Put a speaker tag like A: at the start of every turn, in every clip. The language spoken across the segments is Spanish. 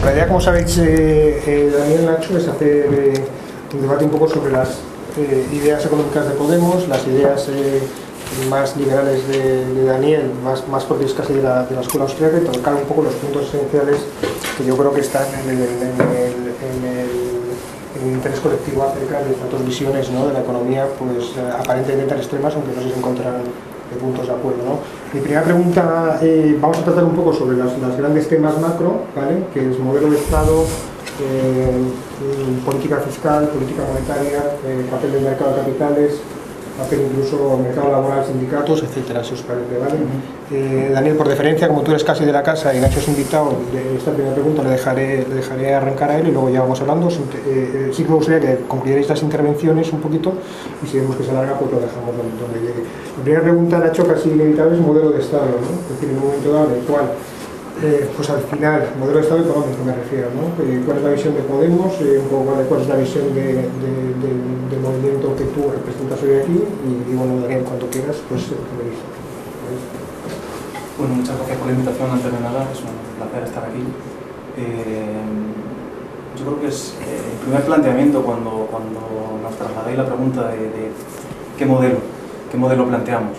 A: La idea, como sabéis, Daniel, Nacho, es hacer un debate un poco sobre las ideas económicas de Podemos, las ideas más liberales de Daniel, más propias casi de la escuela austríaca, y tocar un poco los puntos esenciales que yo creo que están en el interés colectivo acerca de estas dos visiones, ¿no?, de la economía, pues aparentemente tan extremas, aunque no sé si encontrarán puntos de acuerdo, ¿no? Mi primera pregunta, vamos a tratar un poco sobre los grandes temas macro, ¿vale?, que es modelo de Estado, política fiscal, política monetaria, papel del mercado de capitales, papel incluso mercado laboral, sindicatos, etcétera, si os parece, ¿vale? Daniel, por deferencia, como tú eres casi de la casa y Nacho es invitado, esta primera pregunta le dejaré arrancar a él y luego ya vamos hablando. Sí que me gustaría que concluyerais las intervenciones un poquito y si vemos que se alarga, pues lo dejamos donde llegue. La primera pregunta, Nacho, casi inevitable, es modelo de Estado, ¿no? Es decir, en un momento dado en el cual pues al final, modelo de Estado económico me refiero, ¿no? ¿Cuál es la visión de Podemos? Un poco cuál es la visión del movimiento que tú representas hoy aquí y bueno, Daniel, cuando quieras, pues me dices.
B: Bueno, muchas gracias por la invitación, antes de nada, es un placer estar aquí. Yo creo que es el primer planteamiento cuando nos trasladáis la pregunta de qué modelo planteamos.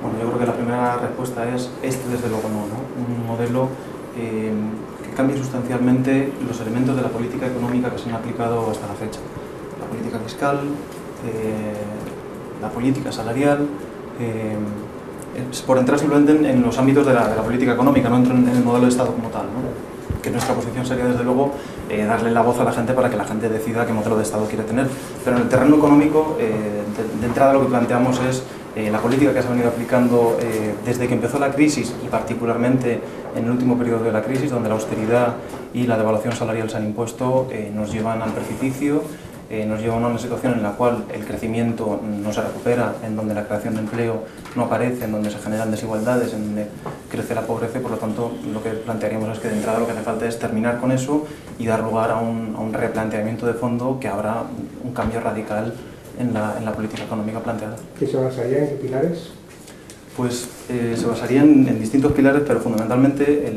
B: Bueno, yo creo que la primera respuesta es desde luego no, ¿no? Un modelo que cambie sustancialmente los elementos de la política económica que se han aplicado hasta la fecha. La política fiscal, la política salarial, por entrar simplemente en los ámbitos de la política económica, no entro en el modelo de Estado como tal, ¿no? Que nuestra posición sería desde luego darle la voz a la gente para que la gente decida qué modelo de Estado quiere tener. Pero en el terreno económico, de entrada lo que planteamos es la política que se ha venido aplicando desde que empezó la crisis y particularmente en el último periodo de la crisis, donde la austeridad y la devaluación salarial se han impuesto, nos llevan al precipicio, nos llevan a una situación en la cual el crecimiento no se recupera, en donde la creación de empleo no aparece, en donde se generan desigualdades, en donde crece la pobreza. Por lo tanto, lo que plantearíamos es que de entrada lo que hace falta es terminar con eso y dar lugar a un replanteamiento de fondo que habrá un cambio radical en la política económica planteada.
A: ¿Qué se basaría en qué pilares?
B: Pues se basaría en distintos pilares, pero fundamentalmente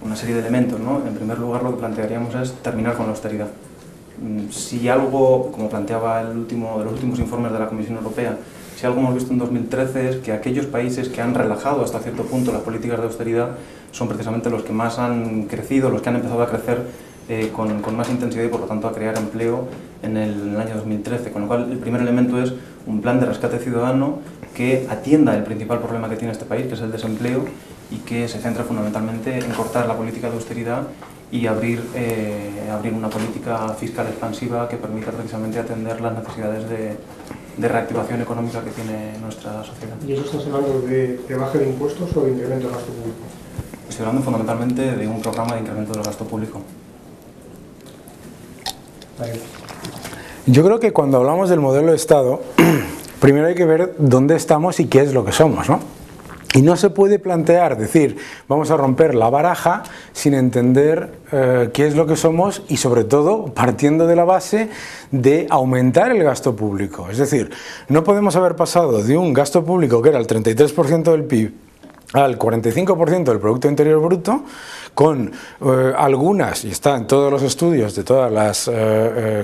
B: una serie de elementos, ¿no? En primer lugar, lo que plantearíamos es terminar con la austeridad. Si algo, como planteaba de los últimos informes de la Comisión Europea, si algo hemos visto en 2013 es que aquellos países que han relajado hasta cierto punto las políticas de austeridad son precisamente los que más han crecido, los que han empezado a crecer con más intensidad y por lo tanto a crear empleo en el año 2013, con lo cual el primer elemento es un plan de rescate ciudadano que atienda el principal problema que tiene este país, que es el desempleo, y que se centra fundamentalmente en cortar la política de austeridad y abrir una política fiscal expansiva que permita precisamente atender las necesidades de reactivación económica que tiene nuestra sociedad.
A: ¿Y eso estás hablando de baja de impuestos o de incremento del gasto público?
B: Estoy hablando fundamentalmente de un programa de incremento del gasto público.
C: Yo creo que cuando hablamos del modelo de Estado, primero hay que ver dónde estamos y qué es lo que somos, ¿no? Y no se puede plantear, decir, vamos a romper la baraja sin entender qué es lo que somos y sobre todo partiendo de la base de aumentar el gasto público. Es decir, no podemos haber pasado de un gasto público que era el 33% del PIB al 45% del Producto Interior Bruto, con algunas, y está en todos los estudios de todas las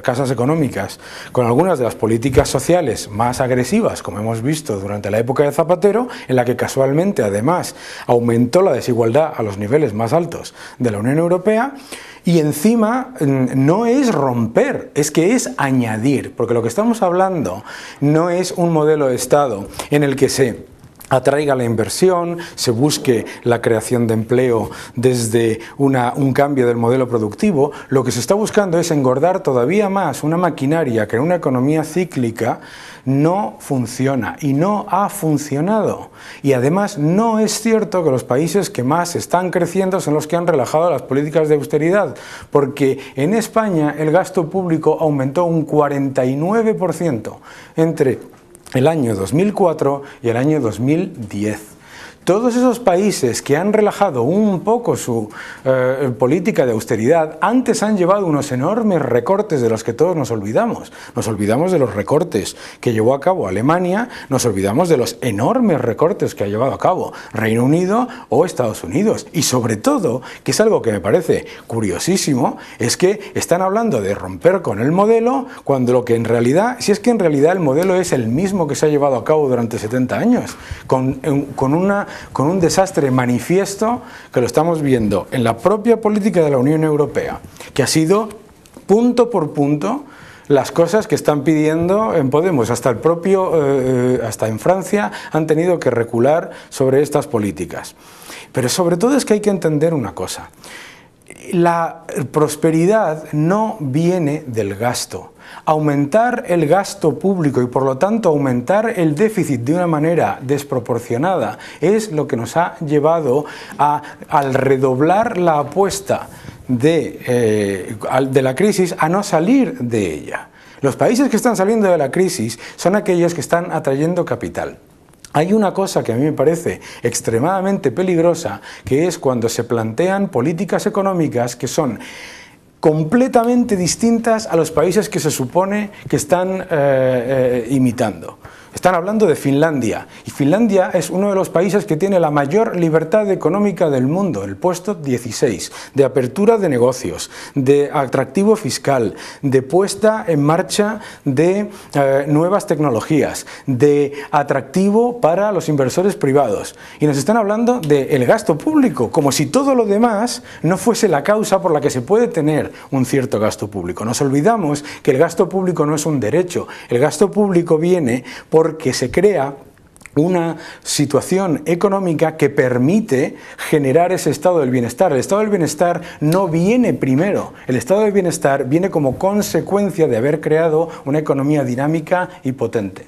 C: casas económicas, con algunas de las políticas sociales más agresivas, como hemos visto durante la época de Zapatero, en la que casualmente además aumentó la desigualdad a los niveles más altos de la Unión Europea. Y encima no es romper, es que es añadir, porque lo que estamos hablando no es un modelo de Estado en el que se atraiga la inversión, se busque la creación de empleo desde un cambio del modelo productivo. Lo que se está buscando es engordar todavía más una maquinaria que en una economía cíclica no funciona y no ha funcionado. Y además no es cierto que los países que más están creciendo son los que han relajado las políticas de austeridad, porque en España el gasto público aumentó un 49% entre el año 2004 y el año 2010. todos esos países que han relajado un poco su política de austeridad, antes han llevado unos enormes recortes de los que todos nos olvidamos. Nos olvidamos de los recortes que llevó a cabo Alemania, nos olvidamos de los enormes recortes que ha llevado a cabo Reino Unido o Estados Unidos. Y sobre todo, que es algo que me parece curiosísimo, es que están hablando de romper con el modelo, cuando lo que en realidad, si es que en realidad el modelo es el mismo que se ha llevado a cabo durante 70 años, con un desastre manifiesto que lo estamos viendo en la propia política de la Unión Europea, que ha sido punto por punto las cosas que están pidiendo en Podemos. Hasta en Francia han tenido que recular sobre estas políticas. Pero sobre todo es que hay que entender una cosa. La prosperidad no viene del gasto. Aumentar el gasto público y por lo tanto aumentar el déficit de una manera desproporcionada es lo que nos ha llevado al redoblar la apuesta de la crisis a no salir de ella. Los países que están saliendo de la crisis son aquellos que están atrayendo capital. Hay una cosa que a mí me parece extremadamente peligrosa, que es cuando se plantean políticas económicas que son completamente distintas a los países que se supone que están imitando. Están hablando de Finlandia, y Finlandia es uno de los países que tiene la mayor libertad económica del mundo, el puesto 16, de apertura de negocios, de atractivo fiscal, de puesta en marcha de nuevas tecnologías, de atractivo para los inversores privados. Y nos están hablando del gasto público, como si todo lo demás no fuese la causa por la que se puede tener un cierto gasto público. Nos olvidamos que el gasto público no es un derecho, el gasto público viene porque se crea una situación económica que permite generar ese estado del bienestar. El estado del bienestar no viene primero, el estado del bienestar viene como consecuencia de haber creado una economía dinámica y potente.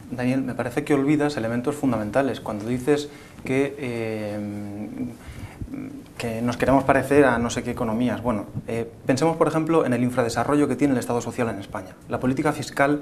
B: Daniel, me parece que olvidas elementos fundamentales cuando dices que nos queremos parecer a no sé qué economías. Bueno, pensemos por ejemplo en el infradesarrollo que tiene el Estado social en España. La política fiscal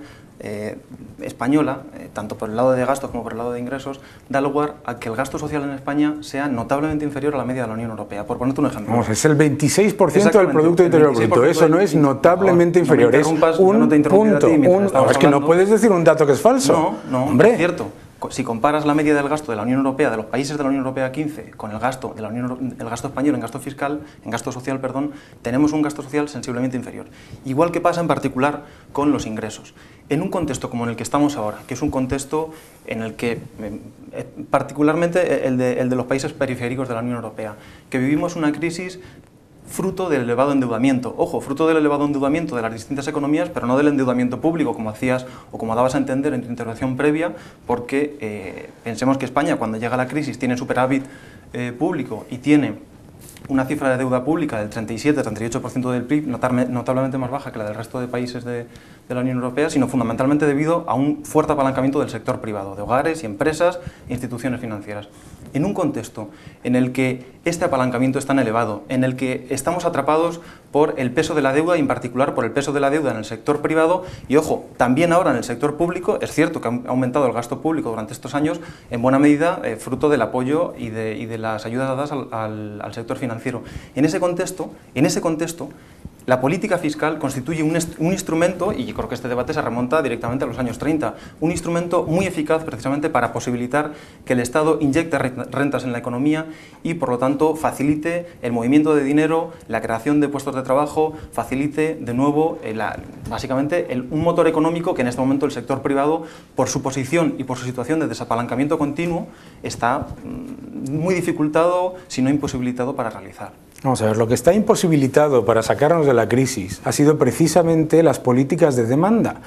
B: española, tanto por el lado de gastos como por el lado de ingresos, da lugar a que el gasto social en España sea notablemente inferior a la media de la Unión Europea. Por ponerte un ejemplo.
C: Vamos, es el 26% del Producto Interior Bruto. Eso no es notablemente inferior, es un punto. Es que no puedes decir un dato que es falso.
B: No,
C: hombre.
B: Es cierto. Si comparas la media del gasto de la Unión Europea, de los países de la Unión Europea 15, con el gasto de el gasto español en gasto fiscal, en gasto social, perdón, tenemos un gasto social sensiblemente inferior. Igual que pasa en particular con los ingresos. En un contexto como en el que estamos ahora, que es un contexto en el que, particularmente el de los países periféricos de la Unión Europea, que vivimos una crisis fruto del elevado endeudamiento. Ojo, fruto del elevado endeudamiento de las distintas economías, pero no del endeudamiento público, como hacías o como dabas a entender en tu intervención previa, porque pensemos que España, cuando llega la crisis, tiene superávit público y tiene una cifra de deuda pública del 37-38% del PIB, notablemente más baja que la del resto de países de la Unión Europea, sino fundamentalmente debido a un fuerte apalancamiento del sector privado, de hogares y empresas e instituciones financieras. En un contexto en el que este apalancamiento es tan elevado, en el que estamos atrapados por el peso de la deuda, y en particular por el peso de la deuda en el sector privado, y ojo, también ahora en el sector público, es cierto que ha aumentado el gasto público durante estos años, en buena medida fruto del apoyo y de las ayudas dadas al sector financiero. En ese contexto, la política fiscal constituye un instrumento, y yo creo que este debate se remonta directamente a los años 30, un instrumento muy eficaz precisamente para posibilitar que el Estado inyecte rentas en la economía y por lo tanto facilite el movimiento de dinero, la creación de puestos de trabajo, facilite de nuevo básicamente un motor económico que en este momento el sector privado, por su posición y por su situación de desapalancamiento continuo, está muy dificultado, si no imposibilitado, para realizar.
C: Vamos a ver, lo que está imposibilitado para sacarnos de la crisis ha sido precisamente las políticas de demanda.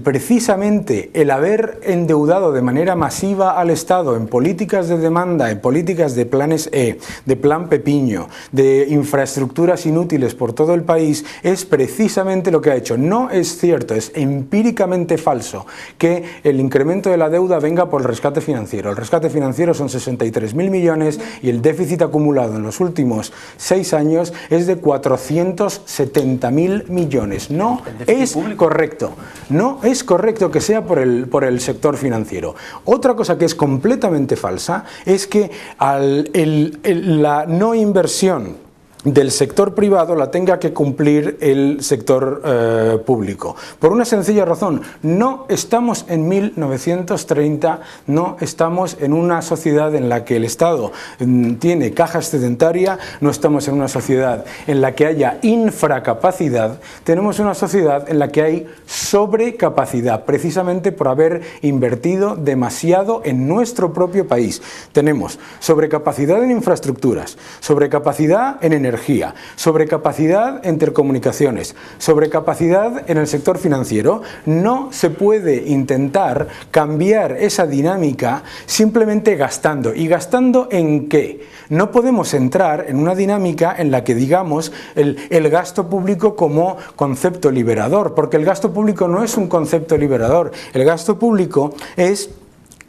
C: Precisamente el haber endeudado de manera masiva al Estado en políticas de demanda, en políticas de planes E, de plan Pepiño, de infraestructuras inútiles por todo el país, es precisamente lo que ha hecho. No es cierto, es empíricamente falso que el incremento de la deuda venga por el rescate financiero. El rescate financiero son 63.000 millones y el déficit acumulado en los últimos próximos 6 años es de 470.000 millones. No es correcto. No es correcto que sea por el sector financiero. Otra cosa que es completamente falsa es que la no inversión del sector privado la tenga que cumplir el sector público. Por una sencilla razón, no estamos en 1930, no estamos en una sociedad en la que el Estado tiene caja excedentaria, no estamos en una sociedad en la que haya infracapacidad, tenemos una sociedad en la que hay sobrecapacidad, precisamente por haber invertido demasiado en nuestro propio país. Tenemos sobrecapacidad en infraestructuras, sobrecapacidad en energía, sobrecapacidad en telecomunicaciones, sobrecapacidad en el sector financiero. No se puede intentar cambiar esa dinámica simplemente gastando. ¿Y gastando en qué? No podemos entrar en una dinámica en la que digamos el gasto público como concepto liberador, porque el gasto público no es un concepto liberador. El gasto público es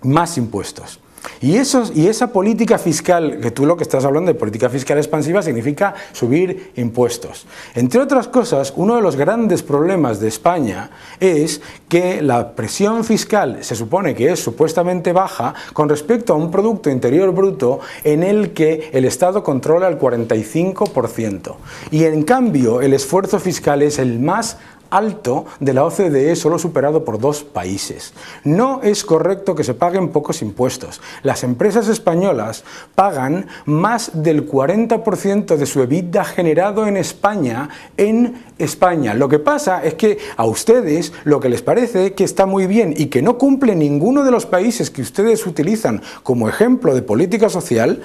C: más impuestos. Y esa política fiscal, que tú lo que estás hablando de política fiscal expansiva, significa subir impuestos. Entre otras cosas, uno de los grandes problemas de España es que la presión fiscal se supone que es supuestamente baja con respecto a un Producto Interior Bruto en el que el Estado controla el 45%. Y en cambio el esfuerzo fiscal es el más alto de la OCDE, solo superado por 2 países. No es correcto que se paguen pocos impuestos. Las empresas españolas pagan más del 40% de su EBITDA generado en España. Lo que pasa es que a ustedes lo que les parece que está muy bien y que no cumple ninguno de los países que ustedes utilizan como ejemplo de política social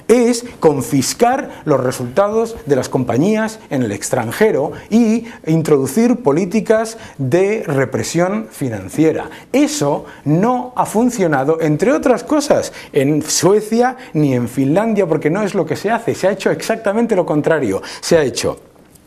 C: es confiscar los resultados de las compañías en el extranjero y introducir políticas de represión financiera. Eso no ha funcionado, entre otras cosas, en Suecia ni en Finlandia, porque no es lo que se hace. Se ha hecho exactamente lo contrario. Se ha hecho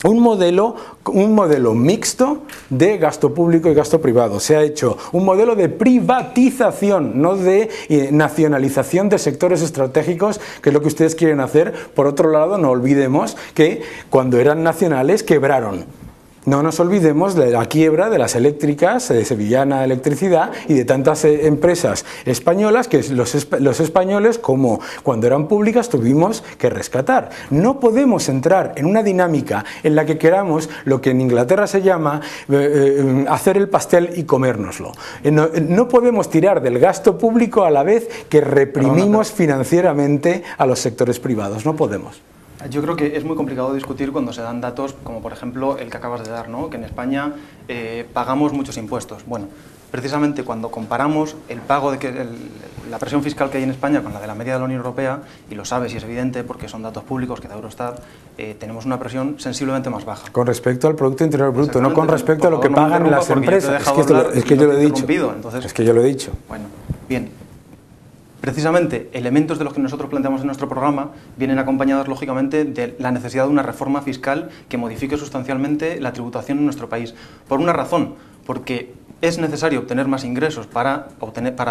C: un modelo mixto de gasto público y gasto privado. Se ha hecho un modelo de privatización, no de nacionalización de sectores estratégicos, que es lo que ustedes quieren hacer. Por otro lado, no olvidemos que cuando eran nacionales quebraron. No nos olvidemos de la quiebra de las eléctricas, de Sevillana Electricidad y de tantas empresas españolas que los españoles, como cuando eran públicas, tuvimos que rescatar. No podemos entrar en una dinámica en la que queramos lo que en Inglaterra se llama hacer el pastel y comérnoslo. No podemos tirar del gasto público a la vez que reprimimos financieramente a los sectores privados. No podemos.
B: Yo creo que es muy complicado discutir cuando se dan datos como por ejemplo el que acabas de dar, ¿no? Que en España pagamos muchos impuestos. Bueno, precisamente cuando comparamos el pago la presión fiscal que hay en España con la de la media de la Unión Europea, y lo sabes y es evidente porque son datos públicos que da Eurostat, tenemos una presión sensiblemente más baja.
C: Con respecto al Producto Interior Bruto, no con respecto a lo que pagan las empresas. Es que yo lo he dicho.
B: Entonces,
C: es que yo lo he dicho.
B: Bueno, bien. Precisamente, elementos de los que nosotros planteamos en nuestro programa vienen acompañados, lógicamente, de la necesidad de una reforma fiscal que modifique sustancialmente la tributación en nuestro país. Por una razón, porque es necesario obtener más ingresos para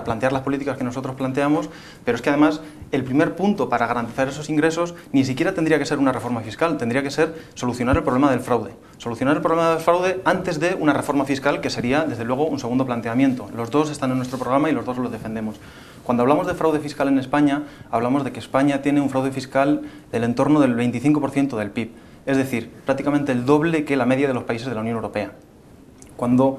B: plantear las políticas que nosotros planteamos, pero es que además el primer punto para garantizar esos ingresos ni siquiera tendría que ser una reforma fiscal, tendría que ser solucionar el problema del fraude. Solucionar el problema del fraude antes de una reforma fiscal, que sería, desde luego, un segundo planteamiento. Los dos están en nuestro programa y los dos los defendemos. Cuando hablamos de fraude fiscal en España, hablamos de que España tiene un fraude fiscal del entorno del 25% del PIB, es decir, prácticamente el doble que la media de los países de la Unión Europea. Cuando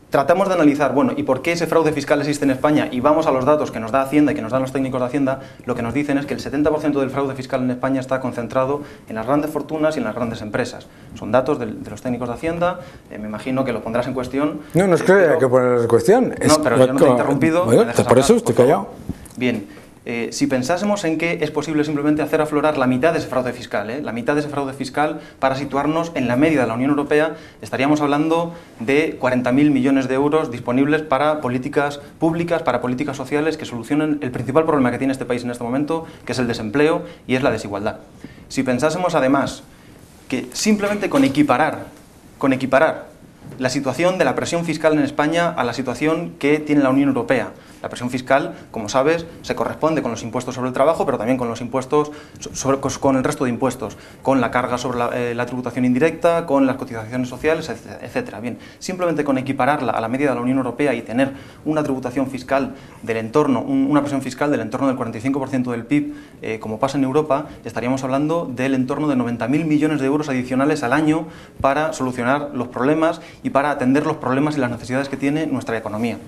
B: tratamos de analizar, bueno, ¿y por qué ese fraude fiscal existe en España? Y vamos a los datos que nos da Hacienda y que nos dan los técnicos de Hacienda, lo que nos dicen es que el 70% del fraude fiscal en España está concentrado en las grandes fortunas y en las grandes empresas. Son datos de los técnicos de Hacienda, me imagino que lo pondrás en cuestión.
C: No, no es que haya que ponerlo en cuestión.
B: No, pero yo no te he interrumpido.
C: Bueno, por eso estoy callado.
B: Bien. Si pensásemos en que es posible simplemente hacer aflorar la mitad de ese fraude fiscal, la mitad de ese fraude fiscal para situarnos en la media de la Unión Europea, estaríamos hablando de 40.000 millones de euros disponibles para políticas públicas, para políticas sociales que solucionen el principal problema que tiene este país en este momento, que es el desempleo y es la desigualdad. Si pensásemos además que simplemente con equiparar la situación de la presión fiscal en España a la situación que tiene la Unión Europea, La presión fiscal, como sabes, se corresponde con los impuestos sobre el trabajo, pero también con los impuestos, con el resto de impuestos, con la carga sobre la tributación indirecta, con las cotizaciones sociales, etcétera. Bien, simplemente con equipararla a la media de la Unión Europea y tener una tributación fiscal del entorno, una presión fiscal del entorno del 45% del PIB, como pasa en Europa, estaríamos hablando del entorno de 90.000 millones de euros adicionales al año para solucionar los problemas y para atender los problemas y las necesidades que tiene nuestra economía.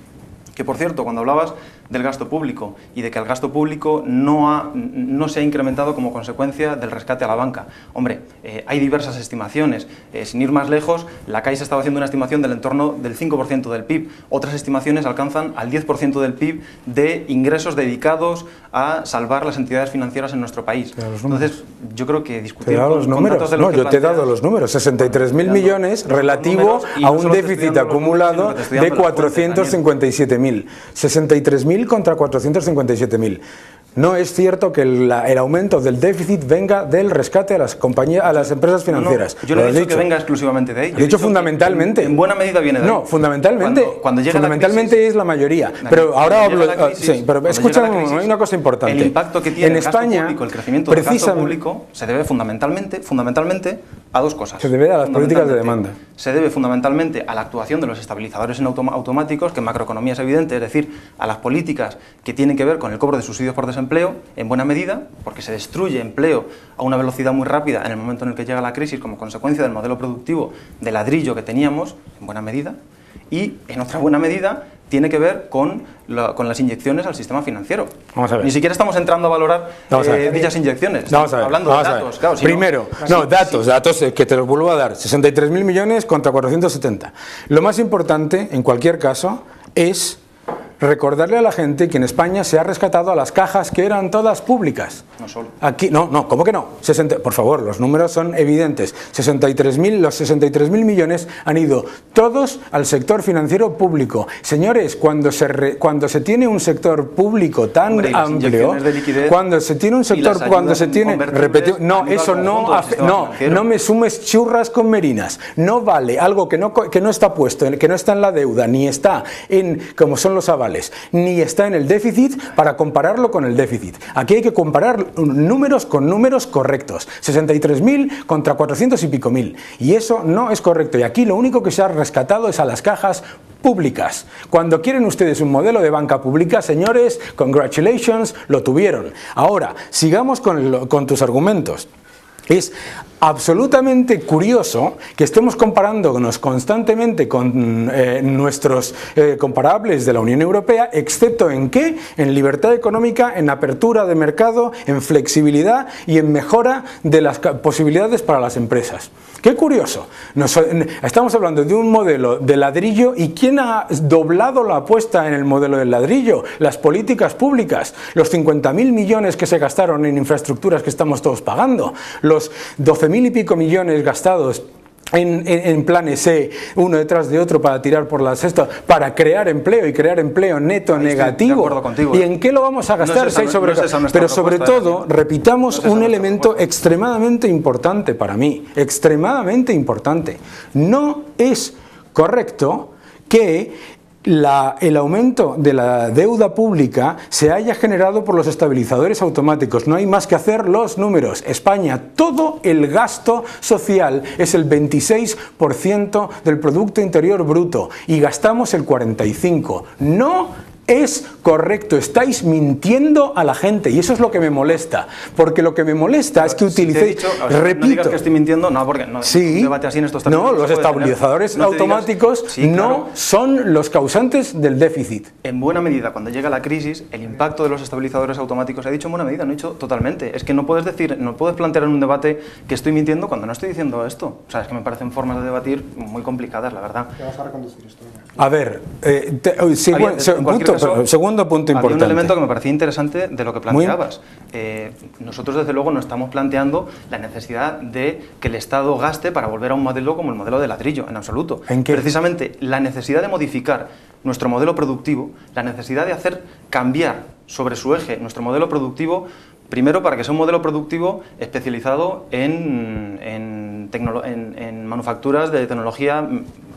B: Que, por cierto, cuando hablabas del gasto público y de que el gasto público no se ha incrementado como consecuencia del rescate a la banca. Hombre, hay diversas estimaciones. Sin ir más lejos, la Caixa estaba haciendo una estimación del entorno del 5% del PIB. Otras estimaciones alcanzan al 10% del PIB de ingresos dedicados a salvar las entidades financieras en nuestro país. Entonces, yo creo que discutir
C: con datos de los yo te he dado los números. 63.000 millones relativo a un déficit acumulado de 457.000. 63.000 contra 457.000. No es cierto que el aumento del déficit venga del rescate a las compañías, a las empresas financieras.
B: No, yo no he dicho que venga exclusivamente de ello.
C: He dicho fundamentalmente.
B: En buena medida viene de ahí.
C: No, fundamentalmente.
B: Cuando llega
C: fundamentalmente
B: la crisis,
C: es la mayoría. Pero ahora hablo. Sí, pero escucha, hay una cosa importante.
B: El impacto que tiene
C: en España,
B: el crecimiento del gasto público se debe fundamentalmente a dos cosas.
C: Se debe a las políticas de demanda.
B: Se debe fundamentalmente a la actuación de los estabilizadores automáticos, que en macroeconomía es evidente, es decir, a las políticas que tienen que ver con el cobro de subsidios por desempleo, en buena medida, porque se destruye empleo a una velocidad muy rápida en el momento en el que llega la crisis como consecuencia del modelo productivo de ladrillo que teníamos, en buena medida, y en otra buena medida tiene que ver con las inyecciones al sistema financiero.
C: Vamos a ver.
B: Ni siquiera estamos entrando a valorar dichas inyecciones.
C: Vamos a ver.
B: Hablando de datos. Claro,
C: primero, datos que te los vuelvo a dar. 63.000 millones contra 470. Lo más importante, en cualquier caso, es recordarle a la gente que en España se ha rescatado a las cajas que eran todas públicas.
B: No solo.
C: Aquí, no, ¿cómo que no? Por favor, los números son evidentes. Los 63.000 millones han ido todos al sector financiero público. Señores, cuando se tiene un sector público tan amplio, cuando se tiene un sector, no me sumes churras con merinas. No vale algo que no está puesto, que no está en la deuda, ni está en, como son los avales, ni está en el déficit para compararlo con el déficit. Aquí hay que comparar números con números correctos. 63.000 contra 400 y pico mil. Y eso no es correcto. Y aquí lo único que se ha rescatado es a las cajas públicas. Cuando quieren ustedes un modelo de banca pública, señores, congratulations, lo tuvieron. Ahora, sigamos con tus argumentos. Es absolutamente curioso que estemos comparándonos constantemente con nuestros comparables de la Unión Europea, excepto en ¿qué? En libertad económica, en apertura de mercado, en flexibilidad y en mejora de las posibilidades para las empresas. ¡Qué curioso! Estamos hablando de un modelo de ladrillo, y ¿quién ha doblado la apuesta en el modelo del ladrillo? Las políticas públicas, los 50.000 millones que se gastaron en infraestructuras que estamos todos pagando, los 12.000 y pico millones gastados en planes uno detrás de otro para tirar por las cestas, para crear empleo y crear empleo neto negativo. ¿Y en qué lo vamos a gastar? Pero sobre todo, repitamos un elemento extremadamente importante para mí, extremadamente importante. No es correcto que el aumento de la deuda pública se haya generado por los estabilizadores automáticos. No hay más que hacer los números. España, todo el gasto social es el 26% del Producto Interior Bruto y gastamos el 45%. No es correcto, estáis mintiendo a la gente, y eso es lo que me molesta, porque lo que me molesta es que utilicéis, repito,
B: no digas que estoy mintiendo, no, porque no,
C: sí,
B: un debate así en estos términos
C: no, los estabilizadores automáticos no son los causantes del déficit.
B: En buena medida, cuando llega la crisis, el impacto de los estabilizadores automáticos, he dicho en buena medida, no he dicho totalmente, es que no puedes decir, no puedes plantear en un debate que estoy mintiendo cuando no estoy diciendo esto. O sea, es que me parecen formas de debatir muy complicadas, la verdad.
A: ¿Qué vas a reconducir esto?
C: A ver, segundo punto importante.
B: Había un elemento que me parecía interesante de lo que planteabas. Nosotros, desde luego, no estamos planteando la necesidad de que el Estado gaste para volver a un modelo como el modelo de ladrillo, en absoluto.
C: ¿En qué?
B: Precisamente la necesidad de modificar nuestro modelo productivo, la necesidad de hacer cambiar sobre su eje nuestro modelo productivo, primero para que sea un modelo productivo especializado en manufacturas de tecnología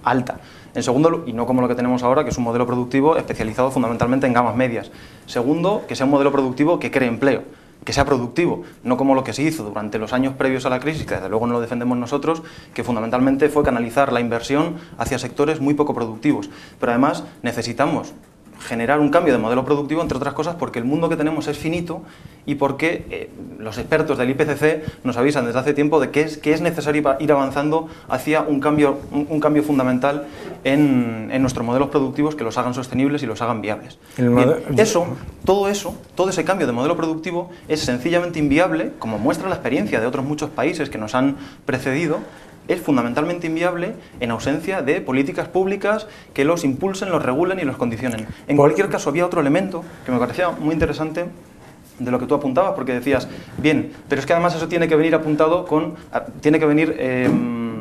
B: alta. En segundo, y no como lo que tenemos ahora, que es un modelo productivo especializado fundamentalmente en gamas medias. Segundo, que sea un modelo productivo que cree empleo, que sea productivo, no como lo que se hizo durante los años previos a la crisis, que desde luego no lo defendemos nosotros, que fundamentalmente fue canalizar la inversión hacia sectores muy poco productivos. Pero además necesitamos generar un cambio de modelo productivo, entre otras cosas, porque el mundo que tenemos es finito y porque los expertos del IPCC nos avisan desde hace tiempo de que es necesario ir avanzando hacia un cambio fundamental en nuestros modelos productivos que los hagan sostenibles y los hagan viables. Bien, todo ese cambio de modelo productivo es sencillamente inviable, como muestra la experiencia de otros muchos países que nos han precedido. Es fundamentalmente inviable en ausencia de políticas públicas que los impulsen, los regulen y los condicionen. En cualquier caso, había otro elemento que me parecía muy interesante de lo que tú apuntabas, porque decías, bien, pero es que además eso tiene que venir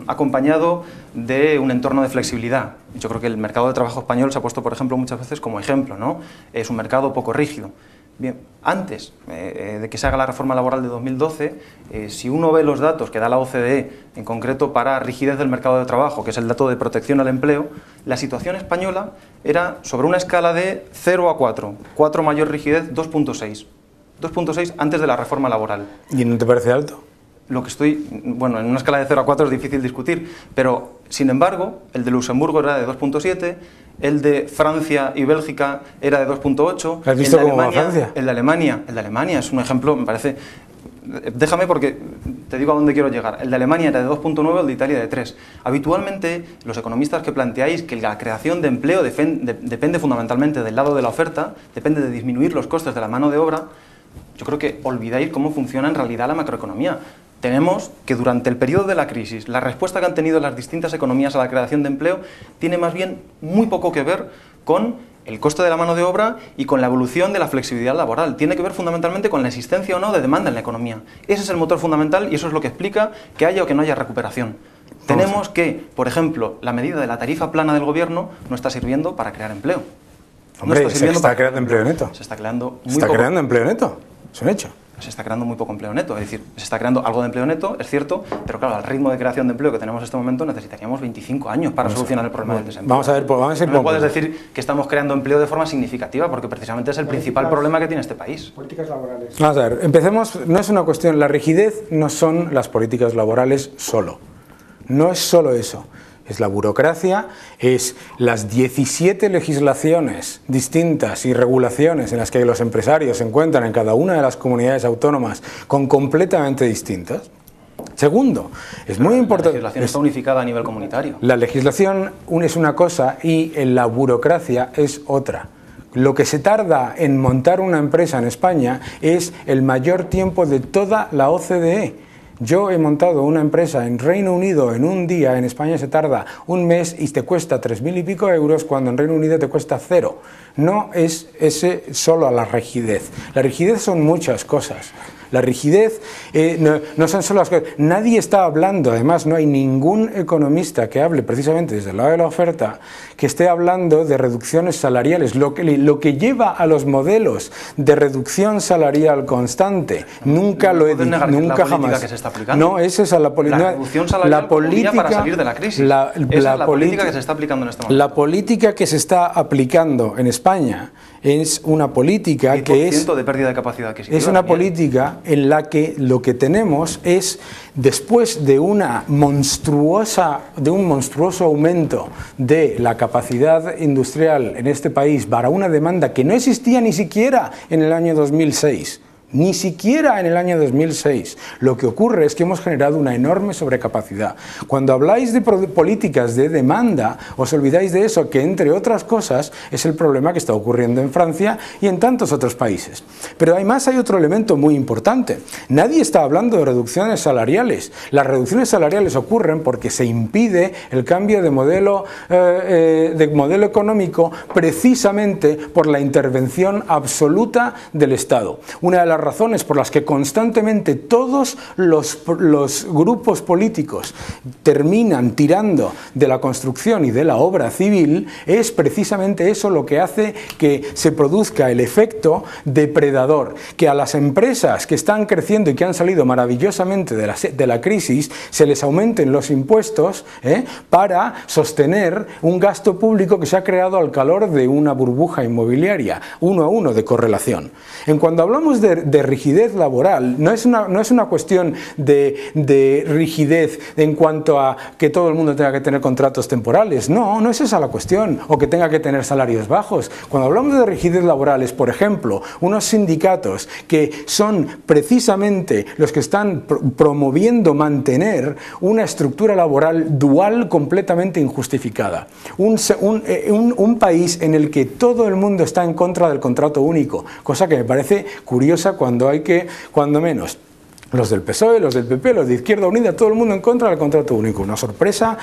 B: acompañado de un entorno de flexibilidad. Yo creo que el mercado de trabajo español se ha puesto, por ejemplo, muchas veces como ejemplo, ¿no? Es un mercado poco rígido. Bien, antes de que se haga la reforma laboral de 2012, si uno ve los datos que da la OCDE, en concreto para rigidez del mercado de trabajo, que es el dato de protección al empleo, la situación española era sobre una escala de 0 a 4, 4 mayor rigidez, 2.6. 2.6 antes de la reforma laboral.
C: ¿Y no te parece alto?
B: Lo que bueno, en una escala de 0 a 4 es difícil discutir, pero sin embargo, el de Luxemburgo era de 2.7, el de Francia y Bélgica era de 2.8.
C: ¿Has visto cómo va Francia?
B: El de Alemania es un ejemplo, me parece. Déjame porque te digo a dónde quiero llegar. El de Alemania era de 2.9, el de Italia de 3. Habitualmente, los economistas que planteáis que la creación de empleo depende fundamentalmente del lado de la oferta, depende de disminuir los costes de la mano de obra, yo creo que olvidáis cómo funciona en realidad la macroeconomía. Tenemos que durante el periodo de la crisis, la respuesta que han tenido las distintas economías a la creación de empleo tiene más bien muy poco que ver con el coste de la mano de obra y con la evolución de la flexibilidad laboral. Tiene que ver fundamentalmente con la existencia o no de demanda en la economía. Ese es el motor fundamental y eso es lo que explica que haya o que no haya recuperación. Tenemos que, por ejemplo, la medida de la tarifa plana del gobierno no está sirviendo para crear empleo.
C: Hombre, se está creando empleo neto.
B: Se está creando muy
C: poco. ¿Se está creando empleo neto? Es un hecho.
B: Se está creando muy poco empleo neto, es decir, se está creando algo de empleo neto, es cierto, pero claro, al ritmo de creación de empleo que tenemos en este momento necesitaríamos 25 años para solucionar el problema del desempleo.
C: Vamos a ver,
B: no puedes decir que estamos creando empleo de forma significativa, porque precisamente es el principal problema que tiene este país.
A: Políticas laborales.
C: Vamos a ver, empecemos, no es una cuestión, la rigidez no son las políticas laborales solo, no es solo eso. Es la burocracia, es las 17 legislaciones distintas y regulaciones en las que los empresarios se encuentran en cada una de las comunidades autónomas con completamente distintas. Segundo, es muy importante...
B: La legislación está unificada a nivel comunitario.
C: La legislación es una cosa y la burocracia es otra. Lo que se tarda en montar una empresa en España es el mayor tiempo de toda la OCDE. Yo he montado una empresa en Reino Unido en un día, en España se tarda un mes y te cuesta 3.000 y pico euros, cuando en Reino Unido te cuesta 0. No es ese solo la rigidez. La rigidez son muchas cosas. La rigidez no son solo las cosas. Nadie está hablando, además no hay ningún economista que hable precisamente desde el lado de la oferta que esté hablando de reducciones salariales. Lo que lleva a los modelos de reducción salarial constante, nunca lo he dicho, nunca jamás.
B: Que se está aplicando.
C: No, esa es la
B: reducción salarial para salir de la crisis. Esa es la política que se está aplicando en este momento.
C: La política que se está aplicando en España es una política que es
B: de pérdida de capacidad adquisitiva.
C: Es una política en la que lo que tenemos es, después de un monstruoso aumento de la capacidad industrial en este país para una demanda que no existía ni siquiera en el año 2006, ni siquiera en el año 2006. Lo que ocurre es que hemos generado una enorme sobrecapacidad. Cuando habláis de políticas de demanda, os olvidáis de eso, que entre otras cosas es el problema que está ocurriendo en Francia y en tantos otros países. Pero además hay otro elemento muy importante. Nadie está hablando de reducciones salariales. Las reducciones salariales ocurren porque se impide el cambio de modelo económico precisamente por la intervención absoluta del Estado. Una de las razones por las que constantemente todos los grupos políticos terminan tirando de la construcción y de la obra civil, es precisamente eso lo que hace que se produzca el efecto depredador, que a las empresas que están creciendo y que han salido maravillosamente de la crisis se les aumenten los impuestos para sostener un gasto público que se ha creado al calor de una burbuja inmobiliaria, 1 a 1 de correlación. En cuando hablamos de rigidez laboral, no es una cuestión de rigidez en cuanto a que todo el mundo tenga que tener contratos temporales, no es esa la cuestión, o que tenga que tener salarios bajos. Cuando hablamos de rigidez laboral es, por ejemplo, unos sindicatos que son precisamente los que están promoviendo mantener una estructura laboral dual completamente injustificada. Un país en el que todo el mundo está en contra del contrato único, cosa que me parece curiosa cuando menos los del PSOE, los del PP, los de Izquierda Unida, todo el mundo en contra del contrato único. Una sorpresa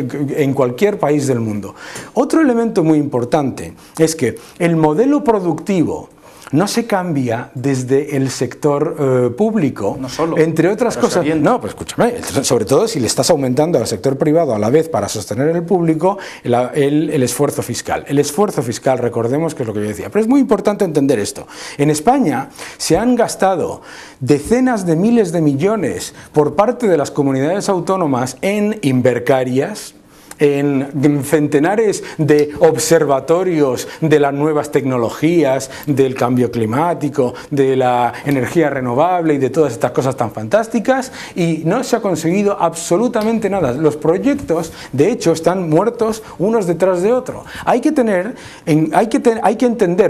C: en cualquier país del mundo. Otro elemento muy importante es que el modelo productivo no se cambia desde el sector público,
B: no solo,
C: entre otras cosas. No, pues escúchame, sobre todo si le estás aumentando al sector privado a la vez para sostener el público el esfuerzo fiscal. El esfuerzo fiscal, recordemos que es lo que yo decía, pero es muy importante entender esto. En España se han gastado decenas de miles de millones por parte de las comunidades autónomas en Invercarias, en centenares de observatorios de las nuevas tecnologías, del cambio climático, de la energía renovable y de todas estas cosas tan fantásticas, y no se ha conseguido absolutamente nada. Los proyectos, de hecho, están muertos unos detrás de otro. Hay que entender,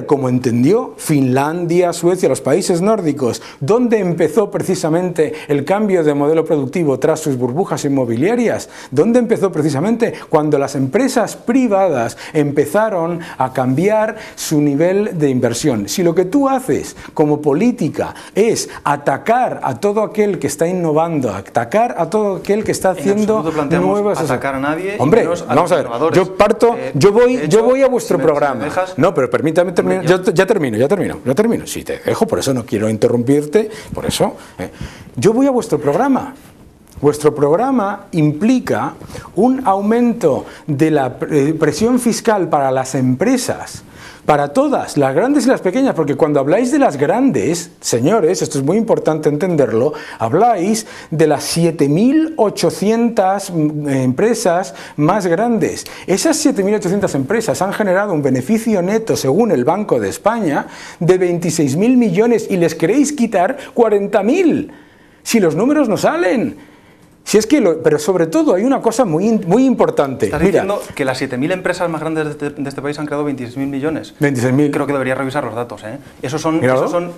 C: como entendió Finlandia, Suecia, los países nórdicos, dónde empezó precisamente el cambio de modelo productivo tras sus burbujas inmobiliarias, dónde empezó precisamente cuando las empresas privadas empezaron a cambiar su nivel de inversión. Si lo que tú haces como política es atacar a todo aquel que está innovando, atacar a todo aquel que está haciendo nuevas...
B: atacar a nadie.
C: Hombre, vamos a ver, yo voy a vuestro programa. No, pero permítame terminar. Ya termino. Si te dejo, por eso no quiero interrumpirte, por eso. Yo voy a vuestro programa. Vuestro programa implica un aumento de la presión fiscal para las empresas, para todas, las grandes y las pequeñas, porque cuando habláis de las grandes, señores, esto es muy importante entenderlo, habláis de las 7.800 empresas más grandes. Esas 7.800 empresas han generado un beneficio neto, según el Banco de España, de 26.000 millones y les queréis quitar 40.000. Si los números no salen. Si es que pero sobre todo hay una cosa muy importante.
B: Estás diciendo que las 7.000 empresas más grandes de este país han creado 26.000 millones.
C: 26.000.
B: Creo que deberías revisar los datos. Esos son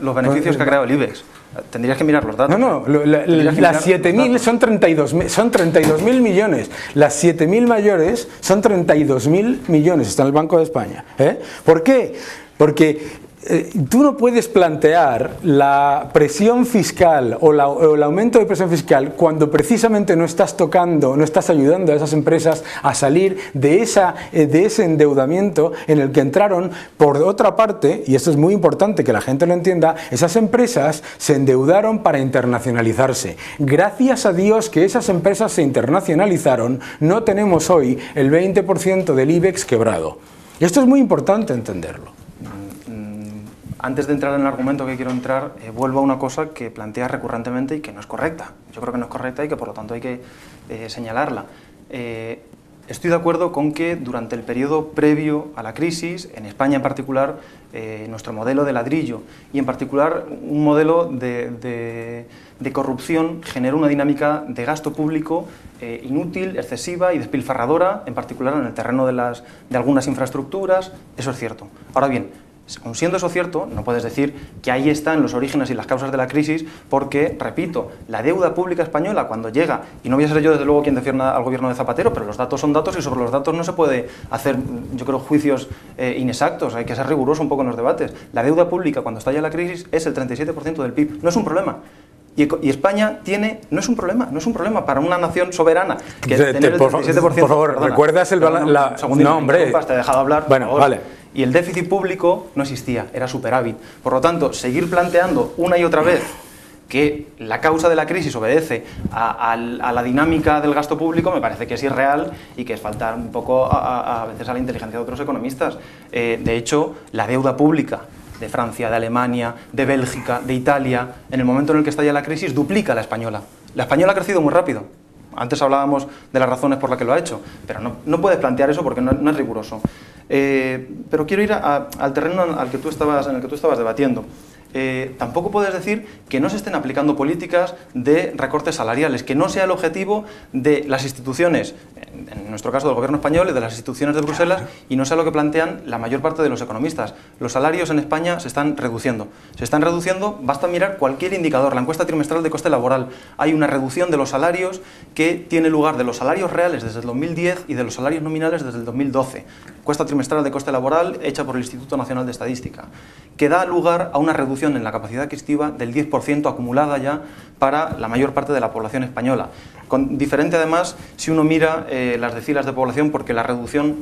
B: los beneficios que ha creado el IBEX. Tendrías que mirar los datos.
C: No, las 7.000 son 32.000 millones. Las 7.000 mayores son 32.000 millones. Está en el Banco de España. ¿Por qué? Porque tú no puedes plantear la presión fiscal o el aumento de presión fiscal cuando precisamente no estás ayudando a esas empresas a salir de ese endeudamiento en el que entraron. Por otra parte, y esto es muy importante que la gente lo entienda, esas empresas se endeudaron para internacionalizarse. Gracias a Dios que esas empresas se internacionalizaron, no tenemos hoy el 20% del IBEX quebrado. Y esto es muy importante entenderlo.
B: Antes de entrar en el argumento que quiero entrar, vuelvo a una cosa que planteas recurrentemente y que no es correcta. Yo creo que no es correcta y que por lo tanto hay que señalarla. Estoy de acuerdo con que durante el periodo previo a la crisis, en España en particular, nuestro modelo de ladrillo y en particular un modelo de corrupción generó una dinámica de gasto público inútil, excesiva y despilfarradora, en particular en el terreno de algunas infraestructuras. Eso es cierto. Ahora bien, aun siendo eso cierto, no puedes decir que ahí están los orígenes y las causas de la crisis porque, repito, la deuda pública española cuando llega, y no voy a ser yo desde luego quien defienda al gobierno de Zapatero, pero los datos son datos y sobre los datos no se puede hacer, yo creo, juicios inexactos, hay que ser riguroso un poco en los debates. La deuda pública cuando estalla la crisis es el 37% del PIB, no es un problema. Y España no es un problema para una nación soberana que tener el 37%.
C: Por favor, ¿recuerdas el balance?
B: No, hombre. Te he dejado hablar.
C: Bueno, vale.
B: y el déficit público no existía, era superávit. Por lo tanto, seguir planteando una y otra vez que la causa de la crisis obedece a la dinámica del gasto público me parece que es irreal y que es faltar un poco a veces a la inteligencia de otros economistas. De hecho, la deuda pública de Francia, de Alemania, de Bélgica, de Italia, en el momento en el que estalla la crisis, duplica la española. La española ha crecido muy rápido. Antes hablábamos de las razones por las que lo ha hecho, pero no puedes plantear eso porque no es riguroso. Pero quiero ir al terreno en el que tú estabas debatiendo. Tampoco puedes decir que no se estén aplicando políticas de recortes salariales, que no sea el objetivo de las instituciones, en nuestro caso del gobierno español y de las instituciones de Bruselas, y no sea lo que plantean la mayor parte de los economistas. Los salarios en España se están reduciendo. Se están reduciendo, basta mirar cualquier indicador, la encuesta trimestral de coste laboral. Hay una reducción de los salarios que tiene lugar de los salarios reales desde el 2010 y de los salarios nominales desde el 2012. Encuesta trimestral de coste laboral hecha por el Instituto Nacional de Estadística, que da lugar a una reducción en la capacidad adquisitiva del 10% acumulada ya para la mayor parte de la población española. Diferente además si uno mira las decilas de población, porque la reducción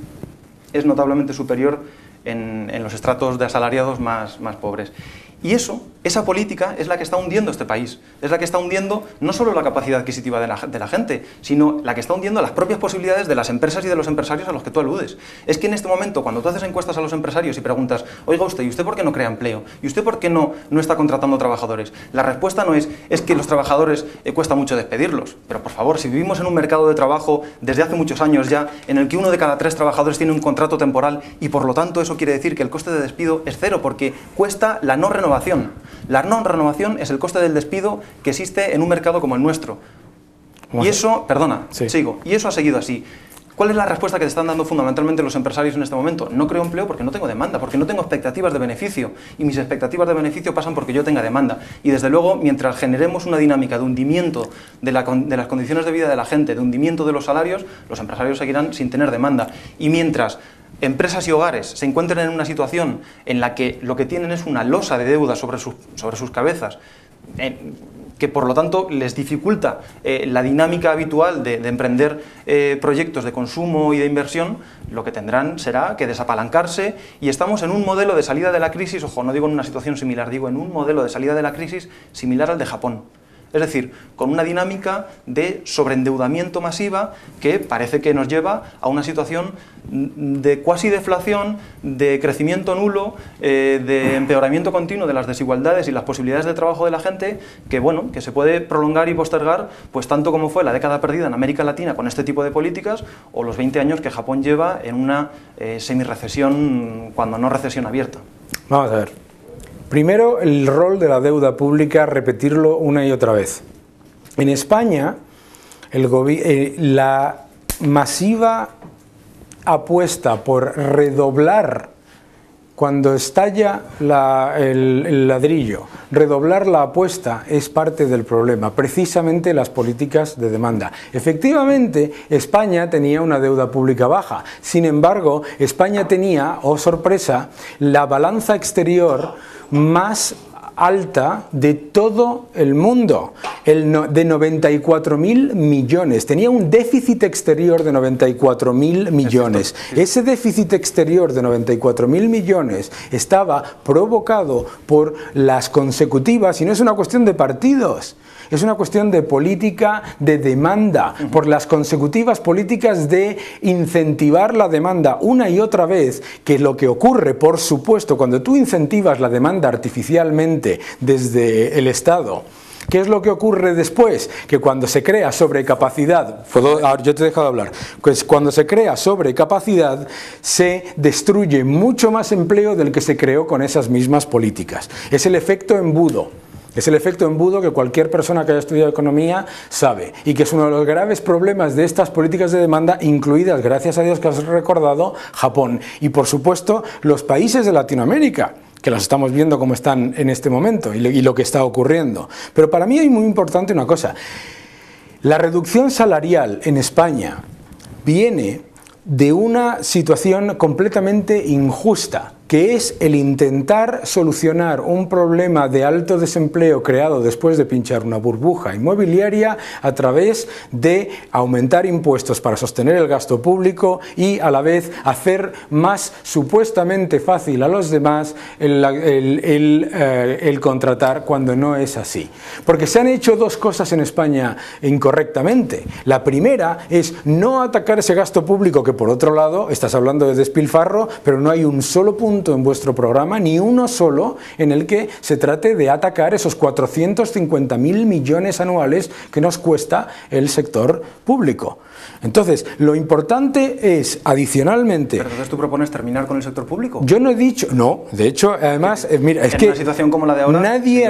B: es notablemente superior en los estratos de asalariados más pobres. Y esa política es la que está hundiendo este país, es la que está hundiendo no solo la capacidad adquisitiva de la gente, sino la que está hundiendo las propias posibilidades de las empresas y de los empresarios a los que tú aludes. Es que en este momento, cuando tú haces encuestas a los empresarios y preguntas, oiga usted, ¿y usted por qué no crea empleo? ¿Y usted por qué no está contratando trabajadores? La respuesta no es que los trabajadores cuesta mucho despedirlos, pero por favor, si vivimos en un mercado de trabajo desde hace muchos años ya, en el que 1 de cada 3 trabajadores tiene un contrato temporal y por lo tanto eso quiere decir que el coste de despido es cero, porque cuesta la no renovación. La no renovación es el coste del despido que existe en un mercado como el nuestro. Y eso, sigo, y eso ha seguido así. ¿Cuál es la respuesta que te están dando fundamentalmente los empresarios en este momento? No creo empleo porque no tengo demanda, porque no tengo expectativas de beneficio, y mis expectativas de beneficio pasan porque yo tenga demanda. Y desde luego, mientras generemos una dinámica de hundimiento de las condiciones de vida de la gente, de hundimiento de los salarios, los empresarios seguirán sin tener demanda. Y mientras empresas y hogares se encuentren en una situación en la que lo que tienen es una losa de deuda sobre sus cabezas, que por lo tanto les dificulta la dinámica habitual de emprender proyectos de consumo y de inversión, lo que tendrán será que desapalancarse, y estamos en un modelo de salida de la crisis, ojo, no digo en una situación similar, digo en un modelo de salida de la crisis similar al de Japón. Es decir, con una dinámica de sobreendeudamiento masiva que parece que nos lleva a una situación de cuasi deflación, de crecimiento nulo, de empeoramiento continuo de las desigualdades y las posibilidades de trabajo de la gente, que bueno, que se puede prolongar y postergar, pues tanto como fue la década perdida en América Latina con este tipo de políticas, o los 20 años que Japón lleva en una semi-recesión, cuando no recesión abierta.
C: Vamos a ver. Primero, el rol de la deuda pública, repetirlo una y otra vez. En España, la masiva apuesta por redoblar, cuando estalla el ladrillo, redoblar la apuesta es parte del problema, precisamente las políticas de demanda. Efectivamente, España tenía una deuda pública baja, sin embargo, España tenía, oh sorpresa, la balanza exterior más alta de todo el mundo, de 94.000 millones. Tenía un déficit exterior de 94.000 millones. Ese déficit exterior de 94.000 millones estaba provocado por las consecutivas, y no es una cuestión de partidos, es una cuestión de política de demanda, por las consecutivas políticas de incentivar la demanda una y otra vez, que lo que ocurre, por supuesto, cuando tú incentivas la demanda artificialmente desde el Estado, ¿qué es lo que ocurre después? Que cuando se crea sobrecapacidad, yo te he dejado hablar, pues cuando se crea sobrecapacidad se destruye mucho más empleo del que se creó con esas mismas políticas. Es el efecto embudo. Es el efecto embudo que cualquier persona que haya estudiado economía sabe, y que es uno de los graves problemas de estas políticas de demanda, incluidas, gracias a Dios que has recordado, Japón. Y por supuesto los países de Latinoamérica, que los estamos viendo como están en este momento y lo que está ocurriendo. Pero para mí es muy importante una cosa: la reducción salarial en España viene de una situación completamente injusta. que es el intentar solucionar un problema de alto desempleo creado después de pinchar una burbuja inmobiliaria a través de aumentar impuestos para sostener el gasto público y a la vez hacer más supuestamente fácil a los demás el contratar cuando no es así. Porque se han hecho dos cosas en España incorrectamente. La primera es no atacar ese gasto público que, por otro lado, estás hablando de despilfarro, pero no hay un solo punto en vuestro programa, ni uno solo, en el que se trate de atacar esos 450.000 millones anuales que nos cuesta el sector público. Entonces, lo importante es, adicionalmente...
B: ¿Pero entonces tú propones terminar con el sector público?
C: Yo no he dicho... No, de hecho, además, mira, es que...
B: En una situación como la de ahora...
C: Nadie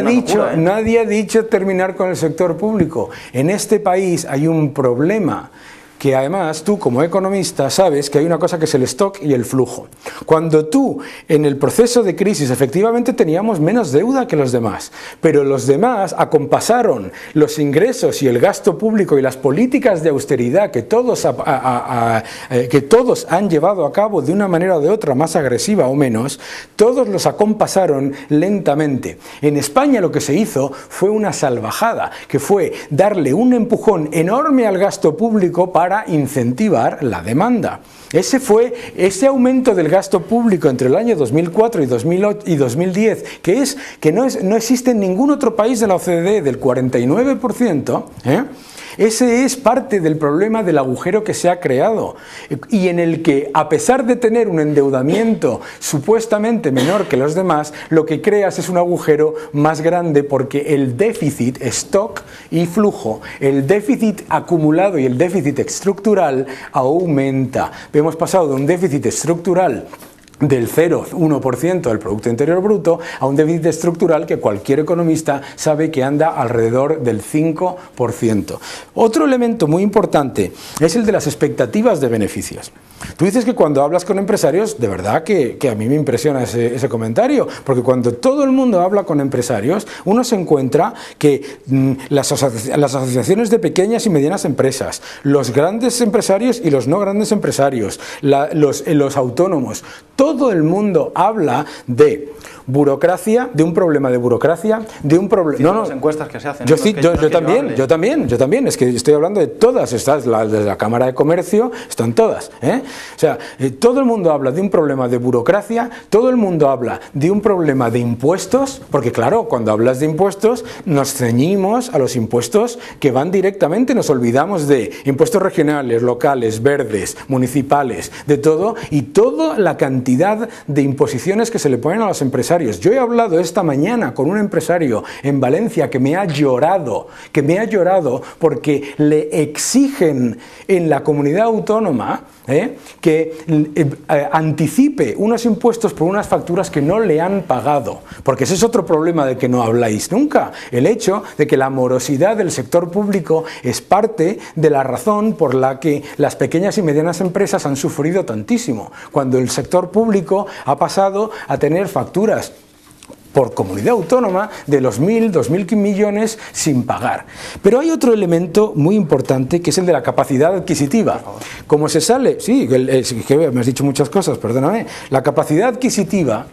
C: ha dicho terminar con el sector público. En este país hay un problema que además tú como economista sabes que hay una cosa que es el stock y el flujo. Cuando tú en el proceso de crisis efectivamente teníamos menos deuda que los demás, pero los demás acompasaron los ingresos y el gasto público y las políticas de austeridad que todos han llevado a cabo de una manera o de otra, más agresiva o menos, todos los acompasaron lentamente. En España lo que se hizo fue una salvajada, que fue darle un empujón enorme al gasto público para incentivar la demanda. Ese aumento del gasto público entre el año 2004 y 2010, que no existe en ningún otro país de la OCDE, del 49%, ese es parte del problema del agujero que se ha creado y en el que, a pesar de tener un endeudamiento supuestamente menor que los demás, lo que creas es un agujero más grande porque el déficit, stock y flujo, el déficit acumulado y el déficit estructural aumenta. Hemos pasado de un déficit estructural del 0,1% del Producto Interior Bruto a un déficit estructural que cualquier economista sabe que anda alrededor del 5%. Otro elemento muy importante es el de las expectativas de beneficios. Tú dices que cuando hablas con empresarios, de verdad que a mí me impresiona ese comentario, porque cuando todo el mundo habla con empresarios, uno se encuentra que las asociaciones de pequeñas y medianas empresas, los grandes empresarios y los no grandes empresarios, los autónomos, todo el mundo habla de burocracia, de un problema de burocracia, de un problema...
B: Las encuestas que se hacen.
C: Yo también, es que estoy hablando de todas estas, desde la Cámara de Comercio, están todas. O sea, todo el mundo habla de un problema de burocracia, todo el mundo habla de un problema de impuestos, porque claro, cuando hablas de impuestos, nos ceñimos a los impuestos que van directamente, nos olvidamos de impuestos regionales, locales, verdes, municipales, de todo, y toda la cantidad de imposiciones que se le ponen a los empresarios. Yo he hablado esta mañana con un empresario en Valencia que me ha llorado porque le exigen en la comunidad autónoma que anticipe unos impuestos por unas facturas que no le han pagado, porque ese es otro problema del que no habláis nunca, el hecho de que la morosidad del sector público es parte de la razón por la que las pequeñas y medianas empresas han sufrido tantísimo, cuando el sector público ha pasado a tener facturas por comunidad autónoma de los 1.000, 2.000 millones sin pagar. Pero hay otro elemento muy importante que es el de la capacidad adquisitiva. Como se sale, sí, que me has dicho muchas cosas, perdóname, la capacidad adquisitiva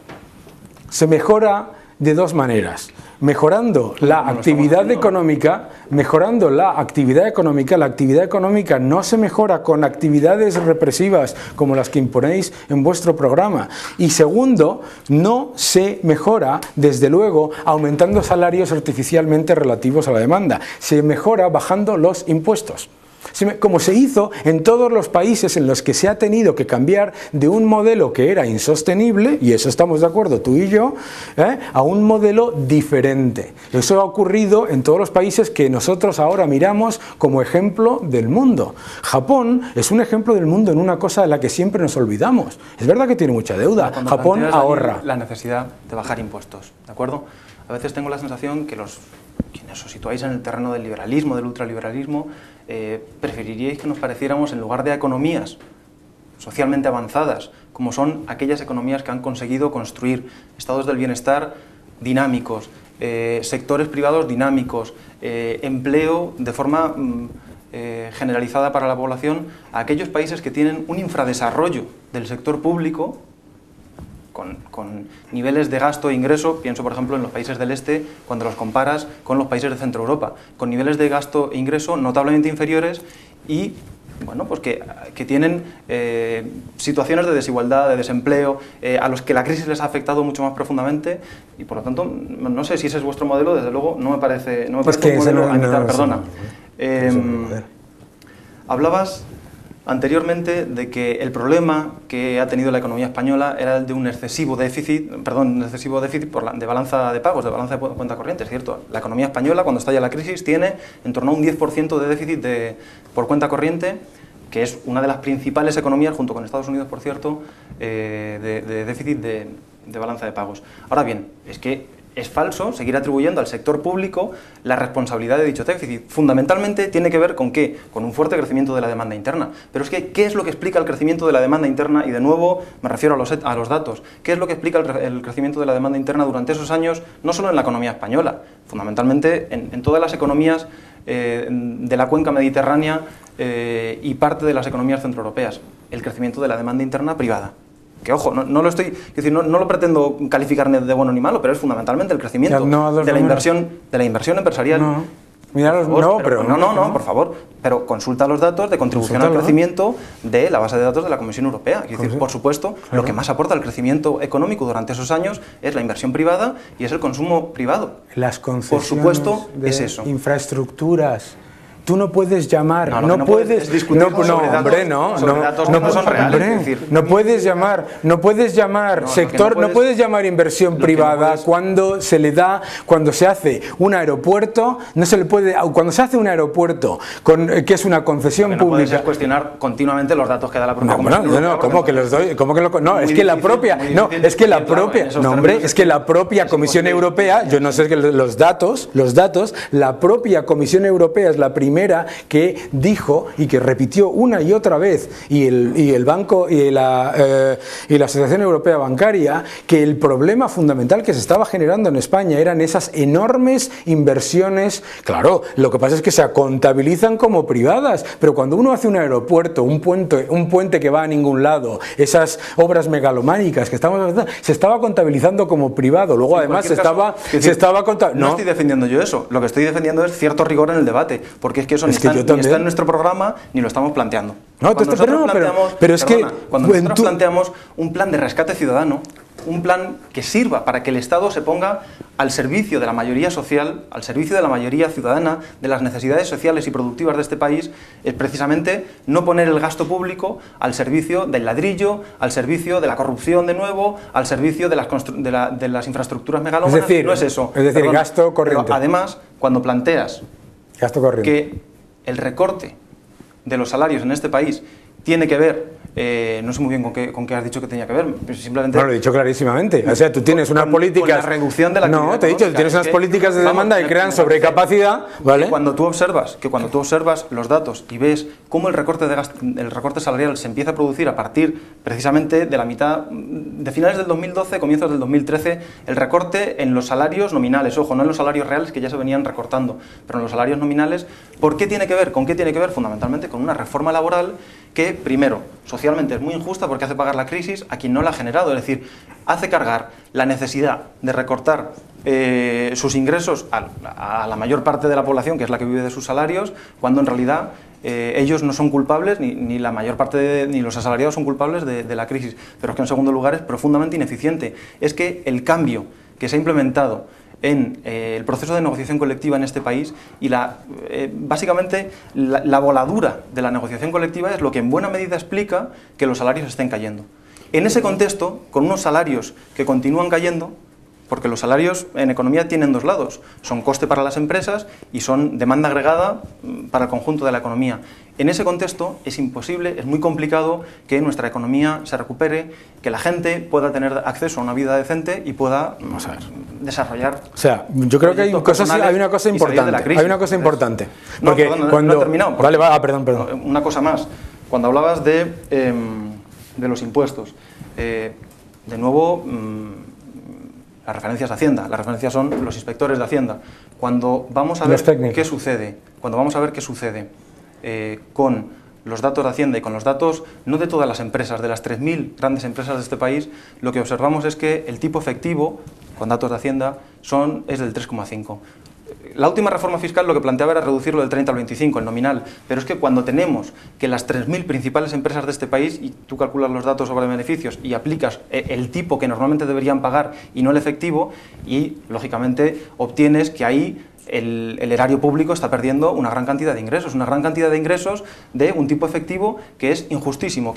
C: se mejora de dos maneras. Mejorando la actividad económica, la actividad económica no se mejora con actividades represivas como las que imponéis en vuestro programa. Y segundo, no se mejora, desde luego, aumentando salarios artificialmente relativos a la demanda. Se mejora bajando los impuestos. Como se hizo en todos los países en los que se ha tenido que cambiar de un modelo que era insostenible, y eso estamos de acuerdo tú y yo, a un modelo diferente. Eso ha ocurrido en todos los países que nosotros ahora miramos como ejemplo del mundo. Japón es un ejemplo del mundo en una cosa de la que siempre nos olvidamos. Es verdad que tiene mucha deuda. Japón ahorra.
B: La necesidad de bajar impuestos, ¿de acuerdo? A veces tengo la sensación que quienes os situáis en el terreno del liberalismo, del ultraliberalismo, preferiríais que nos pareciéramos, en lugar de economías socialmente avanzadas, como son aquellas economías que han conseguido construir estados del bienestar dinámicos, sectores privados dinámicos, empleo de forma generalizada para la población, a aquellos países que tienen un infradesarrollo del sector público con niveles de gasto e ingreso, pienso por ejemplo en los países del este, cuando los comparas con los países de Centro Europa, con niveles de gasto e ingreso notablemente inferiores y bueno, pues que tienen situaciones de desigualdad, de desempleo, a los que la crisis les ha afectado mucho más profundamente y por lo tanto, no sé si ese es vuestro modelo, desde luego no me parece un modelo a imitar, perdona. Hablabas anteriormente de que el problema que ha tenido la economía española era el de un excesivo déficit, de balanza de pagos, de balanza de cuenta corriente, es cierto. La economía española, cuando estalla la crisis, tiene en torno a un 10% de déficit por cuenta corriente, que es una de las principales economías, junto con Estados Unidos, por cierto, de déficit de balanza de pagos. Ahora bien, es que es falso seguir atribuyendo al sector público la responsabilidad de dicho déficit. Fundamentalmente tiene que ver con ¿qué? Con un fuerte crecimiento de la demanda interna. Pero es que, ¿qué es lo que explica el crecimiento de la demanda interna? Y de nuevo me refiero a los datos. ¿Qué es lo que explica el crecimiento de la demanda interna durante esos años, no solo en la economía española, fundamentalmente en todas las economías de la cuenca mediterránea y parte de las economías centroeuropeas? El crecimiento de la demanda interna privada. Que ojo, no lo pretendo calificar ni de bueno ni malo, pero es fundamentalmente el crecimiento de la inversión empresarial. Por favor, pero consulta los datos de contribución al crecimiento de la base de datos de la Comisión Europea. Es decir, por supuesto, lo que más aporta al crecimiento económico durante esos años es la inversión privada y es el consumo privado.
C: Las concesiones,
B: por supuesto, es eso.
C: Infraestructuras. Tú no puedes llamar,
B: no puedes discutir sobre datos que no son reales.
C: No puedes llamar sector, no puedes llamar inversión privada cuando se le da, cuando se hace un aeropuerto, no se le puede, cuando se hace un aeropuerto que es una concesión pública.
B: No puedes cuestionar continuamente los datos que da la propia Comisión.
C: ¿Cómo que los doy? Es que la propia Comisión Europea, yo no sé que los datos, la propia Comisión Europea es la primera que dijo y que repitió una y otra vez, y el banco y la Asociación Europea Bancaria, que el problema fundamental que se estaba generando en España eran esas enormes inversiones. Claro, lo que pasa es que se contabilizan como privadas, pero cuando uno hace un aeropuerto, un puente que va a ningún lado, esas obras megalománicas que estamos haciendo, se estaba contabilizando como privado. Luego además se estaba contabilizando.
B: No estoy defendiendo yo eso, lo que estoy defendiendo es cierto rigor en el debate, porque es que eso ni está en nuestro programa ni lo estamos planteando. Cuando nosotros planteamos un plan de rescate ciudadano, un plan que sirva para que el Estado se ponga al servicio de la mayoría social, al servicio de la mayoría ciudadana, de las necesidades sociales y productivas de este país, es precisamente no poner el gasto público al servicio del ladrillo, al servicio de la corrupción de nuevo, al servicio de las infraestructuras megalómanas.
C: Es decir,
B: no es eso.
C: Gasto corriente.
B: Pero además, cuando planteas
C: gasto corriente,
B: que el recorte de los salarios en este país tiene que ver, no sé muy bien con qué has dicho que tenía que ver, simplemente...
C: No, lo he dicho clarísimamente. O sea, tú tienes unas políticas...
B: Con la reducción de la actividad.
C: No, te he dicho, tienes unas políticas de demanda que crean sobrecapacidad, ¿vale?
B: Cuando tú observas los datos y ves cómo el recorte salarial se empieza a producir a partir precisamente de la mitad, de finales del 2012, comienzos del 2013, el recorte en los salarios nominales, ojo, no en los salarios reales que ya se venían recortando, pero en los salarios nominales, ¿por qué tiene que ver? ¿Con qué tiene que ver? Fundamentalmente con una reforma laboral que, primero, socialmente es muy injusta porque hace pagar la crisis a quien no la ha generado, es decir, hace cargar la necesidad de recortar sus ingresos a la mayor parte de la población, que es la que vive de sus salarios, cuando en realidad ellos no son culpables, ni la mayor parte ni los asalariados son culpables de la crisis. Pero es que en segundo lugar es profundamente ineficiente. Es que el cambio que se ha implementado en el proceso de negociación colectiva en este país y básicamente la voladura de la negociación colectiva es lo que en buena medida explica que los salarios estén cayendo. En ese contexto, con unos salarios que continúan cayendo, porque los salarios en economía tienen dos lados, son coste para las empresas y son demanda agregada para el conjunto de la economía. En ese contexto es imposible, es muy complicado que nuestra economía se recupere, que la gente pueda tener acceso a una vida decente y pueda desarrollar.
C: O sea, yo creo que hay una cosa importante.
B: Porque no he terminado.
C: Vale, perdón.
B: Una cosa más. Cuando hablabas de los impuestos, de nuevo... las referencias de Hacienda, las referencias son los inspectores de Hacienda. Cuando vamos a ver qué sucede con los datos de Hacienda y con los datos, no de todas las empresas, de las 3.000 grandes empresas de este país, lo que observamos es que el tipo efectivo, con datos de Hacienda, es del 3,5. La última reforma fiscal lo que planteaba era reducirlo del 30 al 25, el nominal, pero es que cuando tenemos que las 3.000 principales empresas de este país, y tú calculas los datos sobre beneficios y aplicas el tipo que normalmente deberían pagar y no el efectivo, y lógicamente obtienes que ahí el erario público está perdiendo una gran cantidad de ingresos de un tipo efectivo que es injustísimo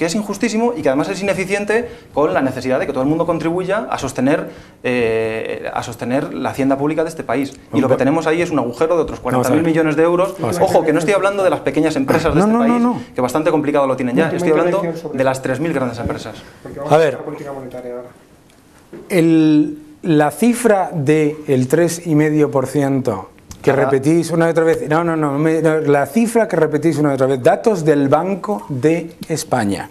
B: y que además es ineficiente con la necesidad de que todo el mundo contribuya a sostener la hacienda pública de este país. Y lo que tenemos ahí es un agujero de otros 40.000 millones de euros. Ojo, que no estoy hablando de las pequeñas empresas de este país, que bastante complicado lo tienen ya. Estoy hablando de las 3.000 grandes empresas.
C: A ver, la cifra del 3,5% que repetís una y otra vez, la cifra que repetís una y otra vez, datos del Banco de España.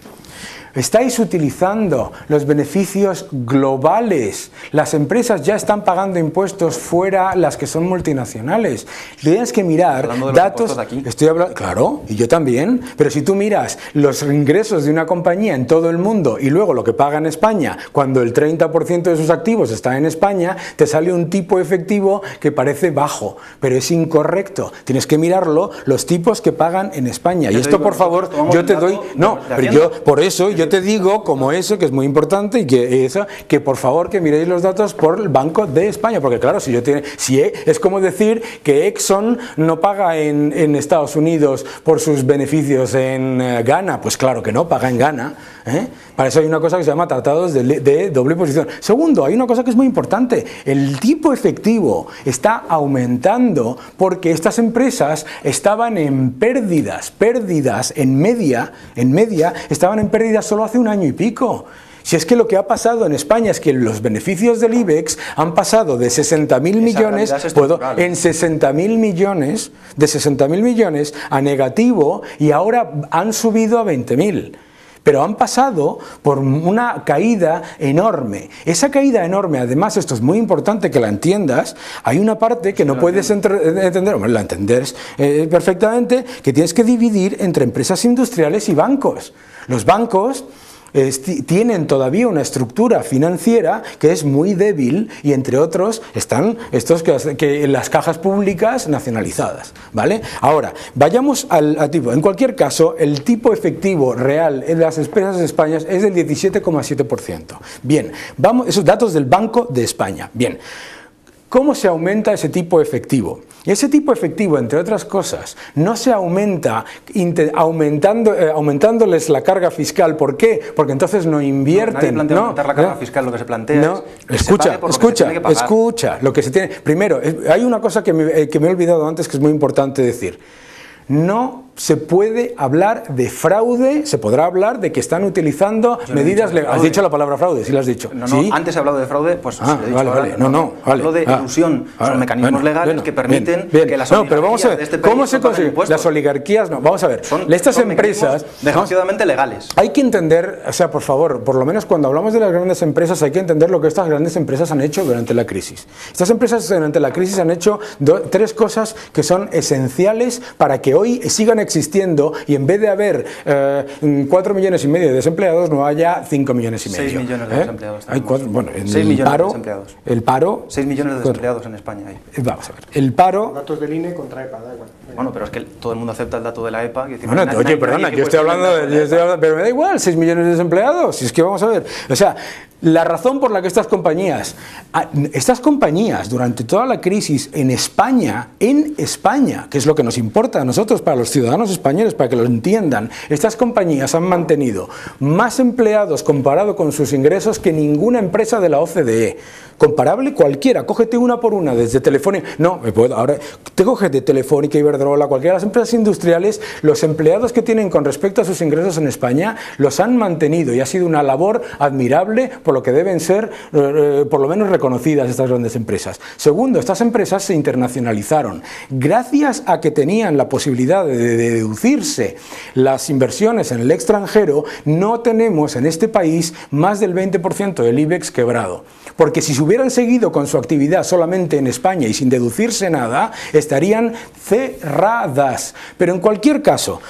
C: Estáis utilizando los beneficios globales. Las empresas ya están pagando impuestos fuera, las que son multinacionales. Tienes que mirar datos. De aquí. Estoy hablando, claro, y yo también. Pero si tú miras los ingresos de una compañía en todo el mundo y luego lo que paga en España, cuando el 30% de sus activos está en España, te sale un tipo efectivo que parece bajo, pero es incorrecto. Tienes que mirarlo, los tipos que pagan en España. Y esto, por favor, yo te doy. No, pero yo, por eso, yo te digo como eso, que es muy importante, y que por favor que miréis los datos por el Banco de España, porque claro, es como decir que Exxon no paga en Estados Unidos por sus beneficios en Ghana. Pues claro que no, paga en Ghana, ¿eh? Para eso hay una cosa que se llama tratados de doble posición. Segundo, hay una cosa que es muy importante, el tipo efectivo está aumentando porque estas empresas estaban en pérdidas en media estaban en pérdidas solo hace un año y pico. Si es que lo que ha pasado en España es que los beneficios del IBEX han pasado de 60.000 millones, en 60.000 millones, de 60.000 millones a negativo, y ahora han subido a 20.000. Pero han pasado por una caída enorme. Esa caída enorme, además, esto es muy importante que la entiendas, hay una parte que no puedes entender, hombre, la entendés perfectamente, que tienes que dividir entre empresas industriales y bancos. Los bancos tienen todavía una estructura financiera que es muy débil, y entre otros están estos que las cajas públicas nacionalizadas, ¿vale? Ahora, vayamos al tipo. En cualquier caso, el tipo efectivo real en las empresas de España es del 17,7%. Bien, esos datos del Banco de España. Bien, ¿cómo se aumenta ese tipo efectivo? Y ese tipo efectivo, entre otras cosas, no se aumenta aumentándoles la carga fiscal. ¿Por qué? Porque entonces no invierten.
B: Nadie plantea aumentar la carga fiscal, lo que se plantea es
C: escucha, lo que se tiene. Primero, hay una cosa que me he olvidado antes que es muy importante decir. No se puede hablar de fraude, se podrá hablar de que están utilizando medidas legales. ¿Has dicho la palabra fraude? Sí, lo has dicho.
B: No,
C: ¿sí?
B: Antes he hablado de fraude, pues
C: vale, vale.
B: Hablo de ilusión. Son mecanismos legales que permiten que las oligarquías
C: pero vamos a ver,
B: de este país
C: ¿cómo se consigue? Las oligarquías, no, vamos a ver. Estas empresas
B: desgraciadamente legales.
C: Hay que entender, o sea, por favor, por lo menos cuando hablamos de las grandes empresas, hay que entender lo que estas grandes empresas han hecho durante la crisis. Estas empresas durante la crisis han hecho tres cosas que son esenciales para que hoy sigan existiendo, y en vez de haber 4,5 millones de desempleados, no haya 5,5 millones.
B: 6 millones de desempleados.
C: Hay 6
B: millones de desempleados.
C: El paro...
B: 6 millones de desempleados en España hay.
C: Vamos a ver. El paro...
A: Datos del INE contra EPA, da igual.
B: Bueno, pero es que todo el mundo acepta el dato de la EPA.
C: Oye, perdona, yo estoy hablando, pero me da igual, 6 millones de desempleados. Si es que vamos a ver. O sea, la razón por la que estas compañías durante toda la crisis en España, que es lo que nos importa a nosotros, para los ciudadanos españoles, para que lo entiendan, estas compañías han mantenido más empleados comparado con sus ingresos que ninguna empresa de la OCDE. Comparable cualquiera, cógete una por una, desde Telefónica, ahora te coges de Telefónica, Iberdrola, cualquiera de las empresas industriales, los empleados que tienen con respecto a sus ingresos en España los han mantenido, y ha sido una labor admirable, por lo que deben ser por lo menos reconocidas estas grandes empresas. Segundo, estas empresas se internacionalizaron. Gracias a que tenían la posibilidad de deducirse las inversiones en el extranjero, no tenemos en este país más del 20% del IBEX quebrado. Porque si se hubieran seguido con su actividad solamente en España y sin deducirse nada, estarían cerradas. Pero en cualquier caso,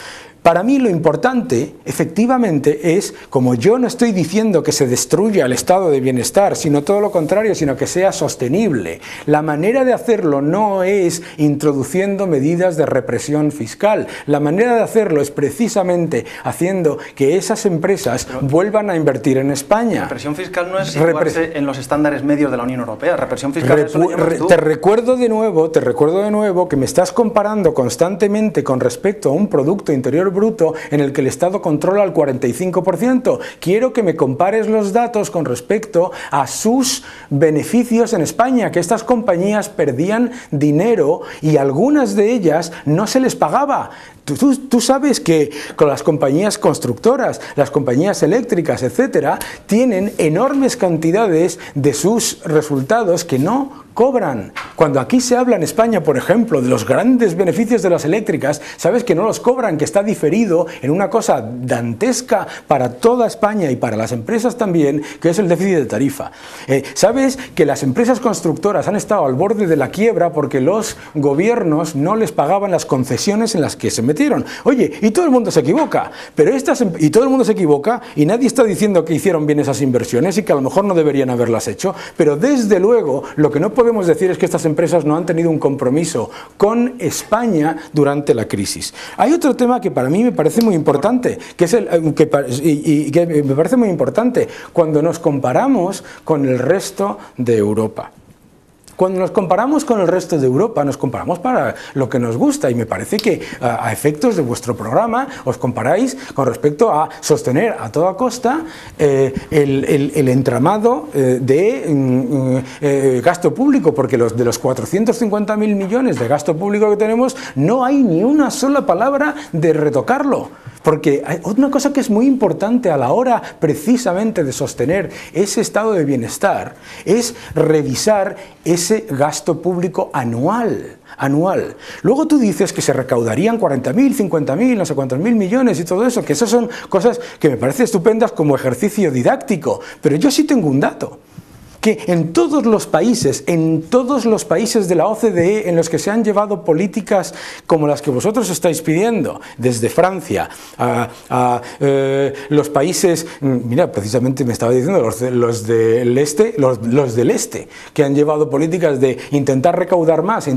C: Para mí lo importante, efectivamente, es, como yo no estoy diciendo que se destruya el estado de bienestar, sino todo lo contrario, sino que sea sostenible. La manera de hacerlo no es introduciendo medidas de represión fiscal. La manera de hacerlo es precisamente haciendo que esas empresas vuelvan a invertir en España.
B: Represión fiscal no es situarse en los estándares medios de la Unión Europea. Represión fiscal es
C: Te recuerdo de nuevo que me estás comparando constantemente con respecto a un Producto Interior Bruto en el que el Estado controla el 45%. Quiero que me compares los datos con respecto a sus beneficios en España, que estas compañías perdían dinero y algunas de ellas no se les pagaba. Tú sabes que con las compañías constructoras, las compañías eléctricas, etcétera, tienen enormes cantidades de sus resultados que no cobran. Cuando aquí se habla en España, por ejemplo, de los grandes beneficios de las eléctricas, sabes que no los cobran, que está diferido en una cosa dantesca para toda España y para las empresas también, que es el déficit de tarifa. Sabes que las empresas constructoras han estado al borde de la quiebra porque los gobiernos no les pagaban las concesiones en las que se metieron. Oye, y todo el mundo se equivoca, y todo el mundo se equivoca y nadie está diciendo que hicieron bien esas inversiones y que a lo mejor no deberían haberlas hecho, pero desde luego lo que no podemos decir es que estas empresas no han tenido un compromiso con España durante la crisis. Hay otro tema que para mí me parece muy importante, que me parece muy importante cuando nos comparamos con el resto de Europa. Cuando nos comparamos con el resto de Europa, nos comparamos para lo que nos gusta y me parece que a efectos de vuestro programa os comparáis con respecto a sostener a toda costa el entramado de gasto público, porque de los 450.000 millones de gasto público que tenemos no hay ni una sola palabra de retocarlo. Porque hay una cosa que es muy importante a la hora precisamente de sostener ese estado de bienestar es revisar ese gasto público anual. Luego tú dices que se recaudarían 40.000, 50.000, no sé cuántos mil millones y todo eso, que esas son cosas que me parecen estupendas como ejercicio didáctico, pero yo sí tengo un dato. Que en todos los países de la OCDE en los que se han llevado políticas como las que vosotros estáis pidiendo, desde Francia a los países, mira, precisamente me estaba diciendo los del este, que han llevado políticas de intentar recaudar más,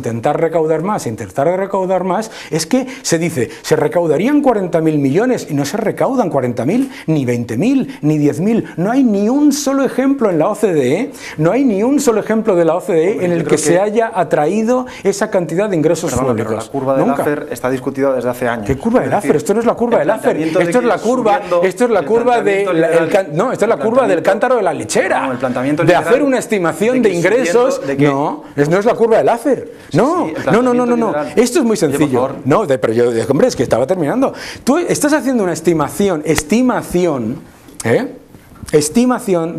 C: es que se dice, se recaudarían 40.000 millones y no se recaudan 40.000, ni 20.000, ni 10.000, no hay ni un solo ejemplo en la OCDE. No hay ni un solo ejemplo de la OCDE en el que se haya atraído esa cantidad de ingresos públicos.
B: Pero la curva de Laffer está discutida desde hace años.
C: ¿Qué curva de Laffer? Esto no es la curva de Laffer. Esto es la curva del cántaro de la lechera. De hacer una estimación de ingresos. No es la curva de Laffer. No. Esto es muy sencillo. No, pero yo, hombre, es que estaba terminando. Tú estás haciendo una estimación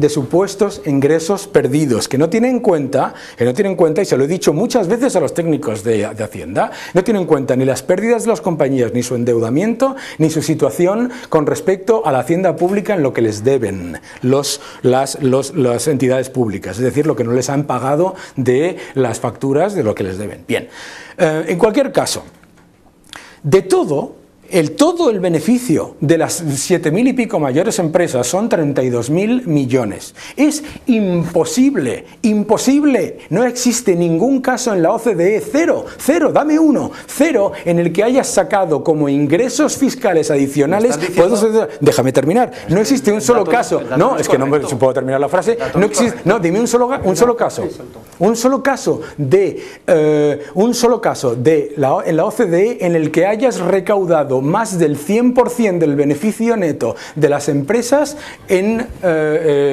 C: de supuestos ingresos perdidos, que no tienen en cuenta, y se lo he dicho muchas veces a los técnicos de Hacienda, no tienen en cuenta ni las pérdidas de las compañías, ni su endeudamiento, ni su situación con respecto a la hacienda pública en lo que les deben las entidades públicas, es decir, lo que no les han pagado de las facturas de lo que les deben. Bien, en cualquier caso, todo el beneficio de las 7.000 y pico mayores empresas son 32.000 millones. Es imposible, no existe ningún caso en la OCDE, cero, dame uno, cero, en el que hayas sacado como ingresos fiscales adicionales. Déjame terminar, no existe un solo caso, no, es que no puedo terminar la frase, no existe, no, dime un solo caso en la OCDE en el que hayas recaudado más del 100% del beneficio neto de las empresas en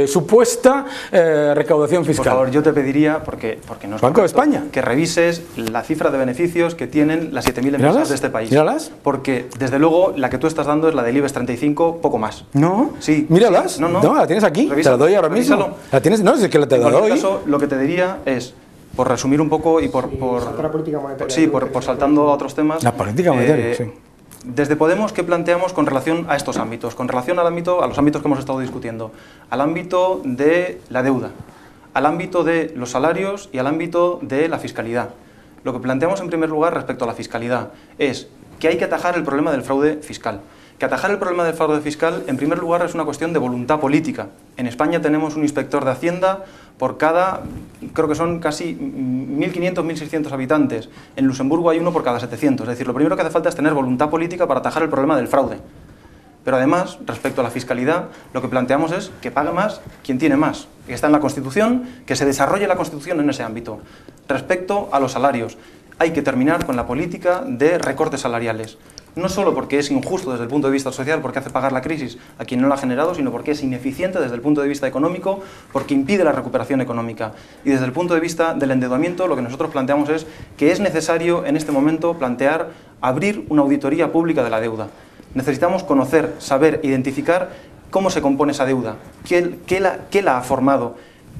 C: supuesta recaudación fiscal.
B: Por favor, yo te pediría, porque no es
C: Banco de España,
B: que revises la cifra de beneficios que tienen las 7.000 empresas de este país.
C: Míralas.
B: Porque, desde luego, la que tú estás dando es la del IBEX 35, poco más.
C: No,
B: sí.
C: Míralas.
B: Sí. No,
C: la tienes aquí,
B: revísalo,
C: te la doy ahora mismo. ¿La tienes? No, es que te la doy.
B: En cualquier caso, lo que te diría es, por resumir un poco y por saltando a otros temas.
C: La política monetaria, sí.
B: Desde Podemos, ¿qué planteamos con relación a estos ámbitos? Con relación a los ámbitos que hemos estado discutiendo. Al ámbito de la deuda, al ámbito de los salarios y al ámbito de la fiscalidad. Lo que planteamos en primer lugar respecto a la fiscalidad es que hay que atajar el problema del fraude fiscal. Que atajar el problema del fraude fiscal, en primer lugar, es una cuestión de voluntad política. En España tenemos un inspector de Hacienda por cada, creo que son casi 1.500, 1.600 habitantes. En Luxemburgo hay uno por cada 700. Es decir, lo primero que hace falta es tener voluntad política para atajar el problema del fraude. Pero además, respecto a la fiscalidad, lo que planteamos es que pague más quien tiene más. Que está en la Constitución, que se desarrolle la Constitución en ese ámbito. Respecto a los salarios, hay que terminar con la política de recortes salariales. No solo porque es injusto desde el punto de vista social, porque hace pagar la crisis a quien no la ha generado, sino porque es ineficiente desde el punto de vista económico, porque impide la recuperación económica. Y desde el punto de vista del endeudamiento, lo que nosotros planteamos es que es necesario en este momento plantear abrir una auditoría pública de la deuda. Necesitamos conocer, saber, identificar cómo se compone esa deuda, qué la ha formado,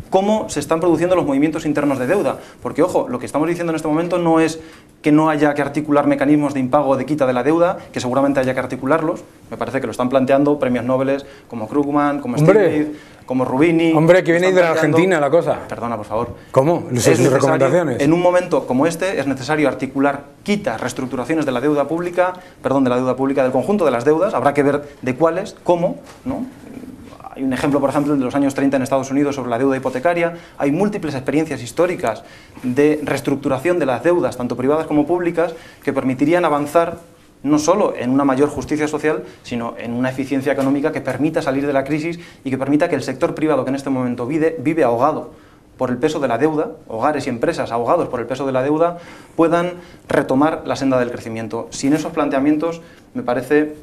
B: cómo se están produciendo los movimientos internos de deuda. Porque, ojo, lo que estamos diciendo en este momento no es que no haya que articular mecanismos de impago o de quita de la deuda, que seguramente haya que articularlos. Me parece que lo están planteando premios Nobel como Krugman, como Stiglitz, como Rubini.
C: Hombre, que viene de la Argentina la cosa.
B: Perdona, por favor.
C: ¿Cómo? ¿Sus recomendaciones?
B: En un momento como este es necesario articular quitas, reestructuraciones de la deuda pública, del conjunto de las deudas. Habrá que ver de cuáles, cómo, ¿no? Hay un ejemplo, por ejemplo, de los años 30 en Estados Unidos sobre la deuda hipotecaria. Hay múltiples experiencias históricas de reestructuración de las deudas, tanto privadas como públicas, que permitirían avanzar no solo en una mayor justicia social, sino en una eficiencia económica que permita salir de la crisis y que permita que el sector privado, que en este momento vive ahogado por el peso de la deuda, hogares y empresas ahogados por el peso de la deuda, puedan retomar la senda del crecimiento. Sin esos planteamientos me parece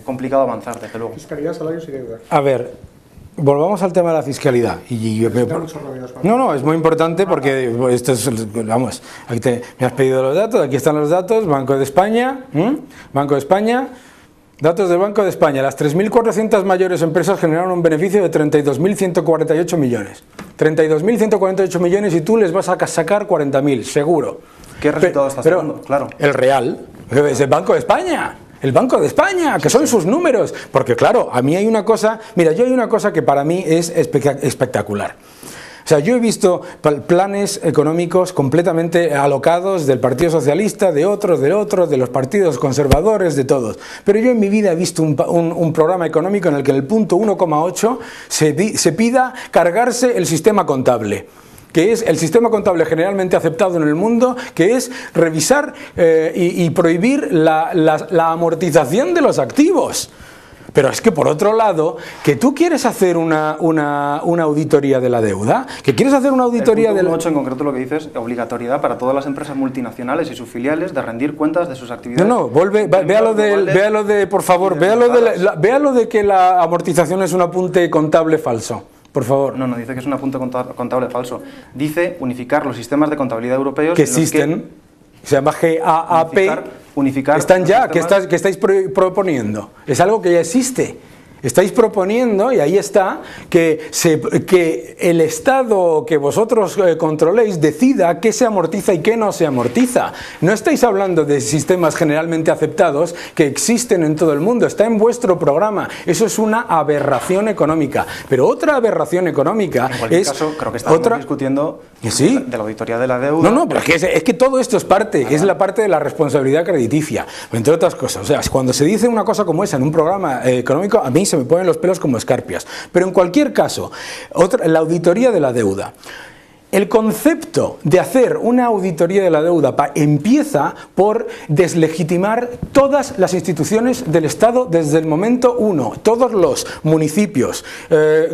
B: complicado avanzar, desde luego.
A: Fiscalidad, salarios y deuda.
C: A ver, volvamos al tema de la fiscalidad. No, es muy importante porque esto es, vamos, aquí me has pedido los datos, aquí están los datos, Banco de España, datos del Banco de España. Las 3.400 mayores empresas generaron un beneficio de 32.148 millones. 32.148 millones y tú les vas a sacar 40.000, seguro.
B: ¿Qué resultado estás sacando? Claro.
C: El real, es el Banco de España. El Banco de España, que son sus números. Porque claro, a mí hay una cosa, mira, yo hay una cosa que para mí es espectacular. O sea, yo he visto planes económicos completamente alocados del Partido Socialista, de otros, de los partidos conservadores, de todos. Pero yo en mi vida he visto un programa económico en el que en el punto 1,8 se pida cargarse el sistema contable, que es el sistema contable generalmente aceptado en el mundo, que es revisar y prohibir la amortización de los activos. Pero es que por otro lado, que tú quieres hacer una auditoría de la deuda, que quieres hacer una auditoría
B: de la... El punto 1.8 en concreto lo que dice es obligatoriedad para todas las empresas multinacionales y sus filiales de rendir cuentas de sus actividades.
C: No, véalo de, por favor, véalo de que la amortización es un apunte contable falso. Por favor.
B: No, dice que es un apunte contable falso. Dice unificar los sistemas de contabilidad europeos
C: que existen, se llama GAAP,
B: unificar
C: están ya, que estáis proponiendo. Es algo que ya existe. Estáis proponiendo, y ahí está, que el Estado que vosotros controléis decida qué se amortiza y qué no se amortiza. No estáis hablando de sistemas generalmente aceptados que existen en todo el mundo, está en vuestro programa. Eso es una aberración económica. Pero otra aberración económica
B: en cualquier caso, creo que estamos discutiendo
C: ¿sí?
B: de la auditoría de la deuda.
C: No, pero es que todo esto es parte, es la parte de la responsabilidad crediticia, entre otras cosas. O sea, cuando se dice una cosa como esa en un programa económico, a mí se me ponen los pelos como escarpias. Pero en cualquier caso, la auditoría de la deuda. El concepto de hacer una auditoría de la deuda empieza por deslegitimar todas las instituciones del Estado desde el momento uno. Todos los municipios,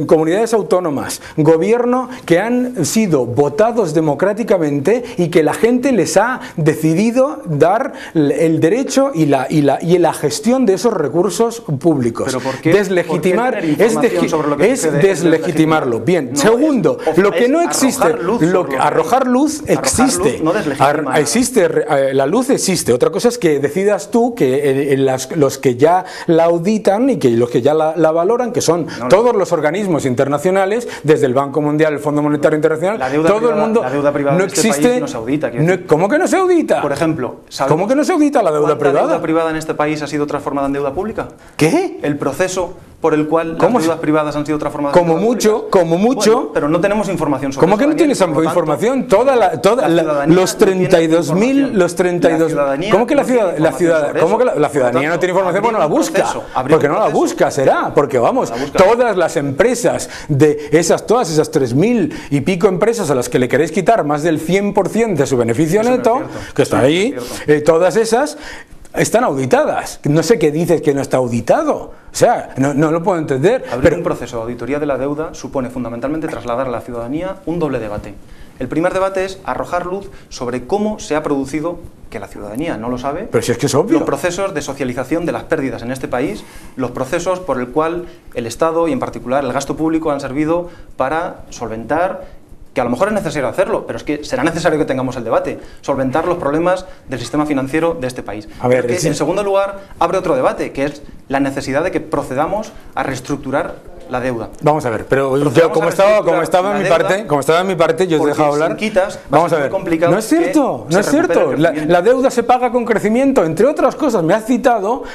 C: comunidades autónomas, gobierno que han sido votados democráticamente y que la gente les ha decidido dar el derecho y la gestión de esos recursos públicos.
B: ¿Pero por qué?
C: Deslegitimar es deslegitimarlo. Bien,
B: no,
C: segundo, lo que no existe... Arrojar luz existe.
B: Luz no
C: la luz existe. Otra cosa es que decidas tú que los que ya la auditan y que los que ya la valoran, que son todos los organismos internacionales, desde el Banco Mundial, el Fondo Monetario Internacional, todo el mundo.
B: La deuda privada
C: no
B: en este
C: existe.
B: país no se audita.
C: ¿Cómo que no se audita?
B: Por ejemplo,
C: ¿cómo que no se audita la deuda privada?
B: ¿La deuda privada en este país ha sido transformada en deuda pública?
C: ¿Qué?
B: El proceso por el cual las deudas privadas han sido transformadas
C: como mucho,
B: bueno, pero no tenemos información sobre
C: ¿cómo
B: eso,
C: que no
B: Daniel,
C: tienes información? Los 32.000, ¿cómo que la ciudadanía no tiene información? Porque no la busca, porque no la busca, será, porque vamos, todas las empresas de todas esas 3.000 y pico empresas a las que le queréis quitar más del 100% de su beneficio neto, que está ahí, todas esas están auditadas. No sé qué dices que no está auditado. O sea, no lo puedo entender.
B: Abrir un proceso de auditoría de la deuda supone fundamentalmente trasladar a la ciudadanía un doble debate. El primer debate es arrojar luz sobre cómo se ha producido, que la ciudadanía no lo sabe,
C: pero si es que es obvio,
B: los procesos de socialización de las pérdidas en este país, los procesos por el cual el Estado y en particular el gasto público han servido para solventar, que a lo mejor es necesario hacerlo, pero es que será necesario que tengamos el debate, solventar los problemas del sistema financiero de este país.
C: A ver,
B: en segundo lugar, abre otro debate, que es la necesidad de que procedamos a reestructurar la deuda.
C: Vamos a ver, pero yo, como estaba en mi parte, yo os he dejado hablar. Vamos a ver, no es cierto, no es cierto. La deuda se paga con crecimiento, entre otras cosas. Me has citado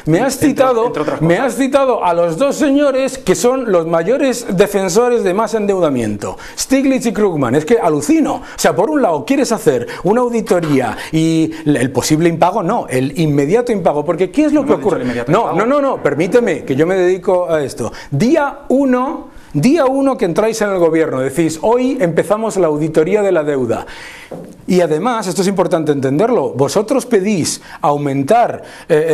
C: a los dos señores que son los mayores defensores de más endeudamiento, Stiglitz y Krugman. Es que alucino. O sea, por un lado quieres hacer una auditoría y el posible impago, no, el inmediato impago, porque ¿qué es lo que ocurre? No, permíteme, que yo me dedico a esto. Día 1 que entráis en el gobierno, decís, hoy empezamos la auditoría de la deuda. Y además, esto es importante entenderlo, vosotros pedís aumentar,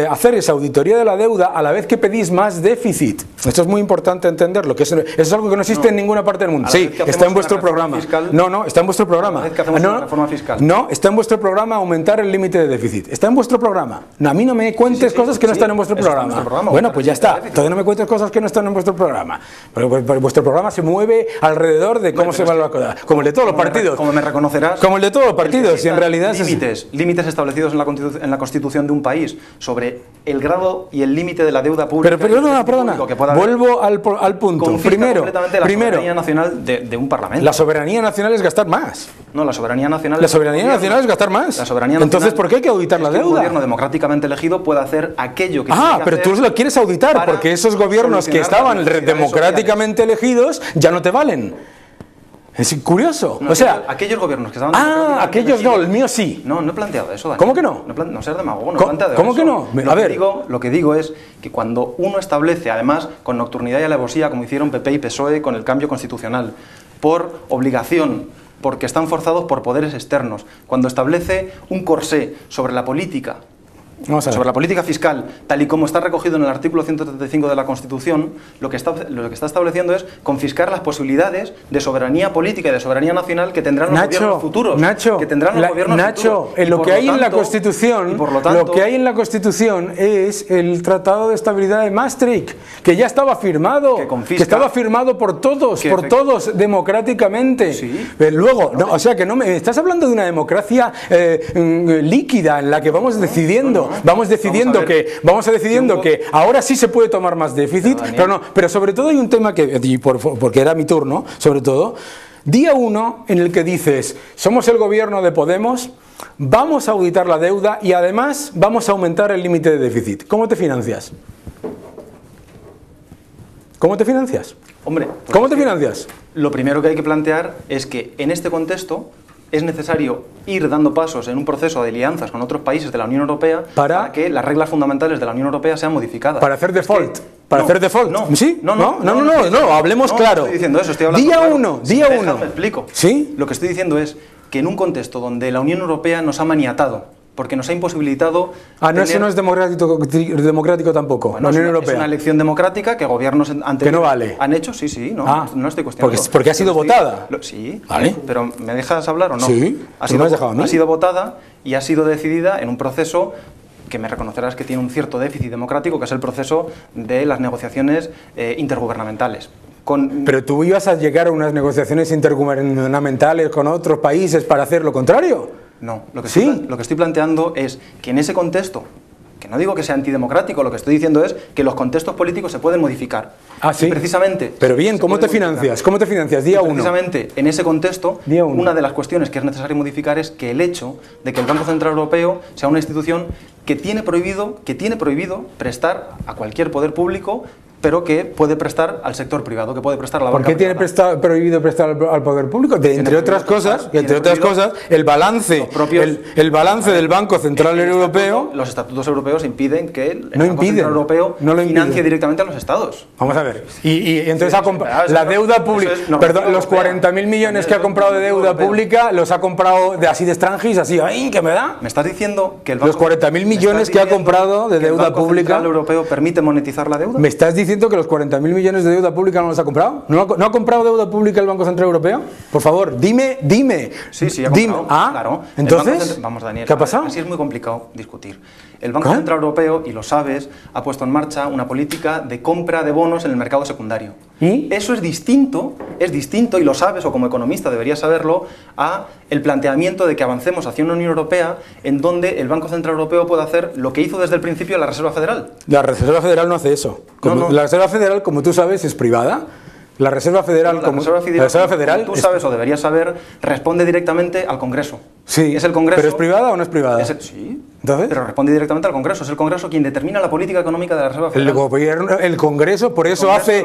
C: hacer esa auditoría de la deuda a la vez que pedís más déficit. Esto es muy importante entenderlo, que eso es algo que no existe en ninguna parte del mundo. Sí, está en vuestro programa. No, está en vuestro programa. No, está en vuestro programa aumentar el límite de déficit. Está en vuestro programa. No, a mí no me cuentes cosas que no están en vuestro programa. Bueno, pues ya está. Todavía no me cuentes cosas que no están en vuestro programa. Pero vuestro programa se mueve alrededor de cómo se va la cosa. Como el de todos los partidos.
B: Como me reconocerás.
C: Como el de todos los partidos, y en realidad
B: límites establecidos en la Constitución de un país sobre el grado y el límite de la deuda pública.
C: Pero perdona, vuelvo al punto. Primero,
B: la soberanía nacional de un parlamento.
C: La soberanía nacional es gastar más.
B: No, la soberanía nacional.
C: La soberanía nacional es gastar más. Entonces, ¿por qué hay que auditar la deuda?
B: Un gobierno democráticamente elegido puede hacer aquello que tiene que
C: pero tú lo quieres auditar porque esos gobiernos que estaban democráticamente elegidos ya no te valen. Es curioso.
B: No, o sea, aquellos gobiernos que estaban...
C: aquellos no, el mío sí.
B: No he planteado eso, Daniel.
C: ¿Cómo que no?
B: No seas demagogo, no he planteado
C: ¿Cómo
B: eso.
C: que no?
B: Lo que digo es que cuando uno establece, además, con nocturnidad y alevosía, como hicieron PP y PSOE con el cambio constitucional, por obligación, porque están forzados por poderes externos, cuando establece un corsé sobre la política, sobre la política fiscal, tal y como está recogido en el artículo 135 de la Constitución, lo que está estableciendo es confiscar las posibilidades de soberanía política y de soberanía nacional que tendrán los gobiernos futuros.
C: Lo que hay en la Constitución, lo que hay en la Constitución es el Tratado de Estabilidad de Maastricht, que ya estaba firmado, que estaba firmado por todos democráticamente.
B: Sí.
C: Luego, o sea que no me estás hablando de una democracia líquida en la que vamos decidiendo. Vamos decidiendo que ahora sí se puede tomar más déficit, pero sobre todo hay un tema porque era mi turno, sobre todo, día 1 en el que dices, somos el gobierno de Podemos, vamos a auditar la deuda y además vamos a aumentar el límite de déficit. ¿Cómo te financias? ¿Cómo te financias?
B: Hombre,
C: ¿cómo te financias?
B: Lo primero que hay que plantear es que en este contexto es necesario ir dando pasos en un proceso de alianzas con otros países de la Unión Europea para que las reglas fundamentales de la Unión Europea sean modificadas.
C: Para hacer default. ¿Sí? No, hablemos claro.
B: No estoy diciendo eso, estoy hablando
C: día uno.
B: Me explico.
C: ¿Sí?
B: Lo que estoy diciendo es que en un contexto donde la Unión Europea nos ha maniatado, porque nos ha imposibilitado...
C: eso no es democrático tampoco,
B: bueno,
C: la Unión Europea.
B: Es una elección democrática que gobiernos anteriores
C: que no vale.
B: Han hecho, no estoy cuestionando.
C: Porque ha sido votada.
B: Sí,
C: ¿vale?
B: Pero ¿me dejas hablar o no?
C: Sí,
B: ha sido votada y ha sido decidida en un proceso que me reconocerás que tiene un cierto déficit democrático, que es el proceso de las negociaciones intergubernamentales.
C: Pero tú ibas a llegar a unas negociaciones intergubernamentales con otros países para hacer lo contrario.
B: No, lo que estoy planteando es que en ese contexto, que no digo que sea antidemocrático, lo que estoy diciendo es que los contextos políticos se pueden modificar.
C: Sí.
B: Y precisamente...
C: Pero bien, ¿cómo te financias? ¿Cómo te financias? Día 1.
B: Precisamente en ese contexto, una de las cuestiones que es necesario modificar es que el hecho de que el Banco Central Europeo sea una institución que tiene prohibido prestar a cualquier poder público pero que puede prestar al sector privado, que puede prestar a la
C: ¿Por
B: banca
C: qué tiene
B: privada.
C: prohibido prestar al poder público? Entre otras cosas, el balance del Banco Central Europeo...
B: Los estatutos europeos impiden que el
C: No
B: Banco Central Europeo
C: no lo
B: financie
C: impiden.
B: directamente a los estados.
C: Vamos a ver. Y entonces
B: Sí,
C: la deuda pública...
B: eso es
C: Perdón, los
B: normativa
C: 40.000 millones que ha
B: europea.
C: comprado de deuda
B: Europeo.
C: pública los ha comprado así de extranjis, así, ¡ay, qué me da!
B: ¿Me estás diciendo que el
C: Los 40.000 millones que ha comprado de deuda
B: el Banco
C: pública...
B: Central Europeo permite monetizar la deuda?
C: ¿Me estás diciendo que los 40.000 millones de deuda pública no los ha comprado? ¿No ha comprado deuda pública el Banco Central Europeo? Por favor, dime.
B: Sí, ha
C: dime.
B: comprado,
C: Ah,
B: claro.
C: entonces,
B: Vamos, Daniel,
C: ¿qué ha pasado?
B: así es muy complicado discutir. El Banco Central Europeo, y lo sabes, ha puesto en marcha una política de compra de bonos en el mercado secundario.
C: ¿Y?
B: Eso es distinto, y lo sabes, o como economista deberías saberlo, a el planteamiento de que avancemos hacia una Unión Europea en donde el Banco Central Europeo puede hacer lo que hizo desde el principio la Reserva Federal.
C: La Reserva Federal no hace eso.
B: No.
C: La Reserva Federal, como tú sabes, es privada. La Reserva Federal,
B: La Reserva Federal,
C: como
B: tú sabes o deberías saber, responde directamente al Congreso.
C: Sí,
B: es el Congreso.
C: ¿pero es privada o no es privada?
B: Sí.
C: ¿Entonces?
B: Pero responde directamente al Congreso. Es el Congreso quien determina la política económica de la Reserva Federal.
C: El Congreso, por eso hace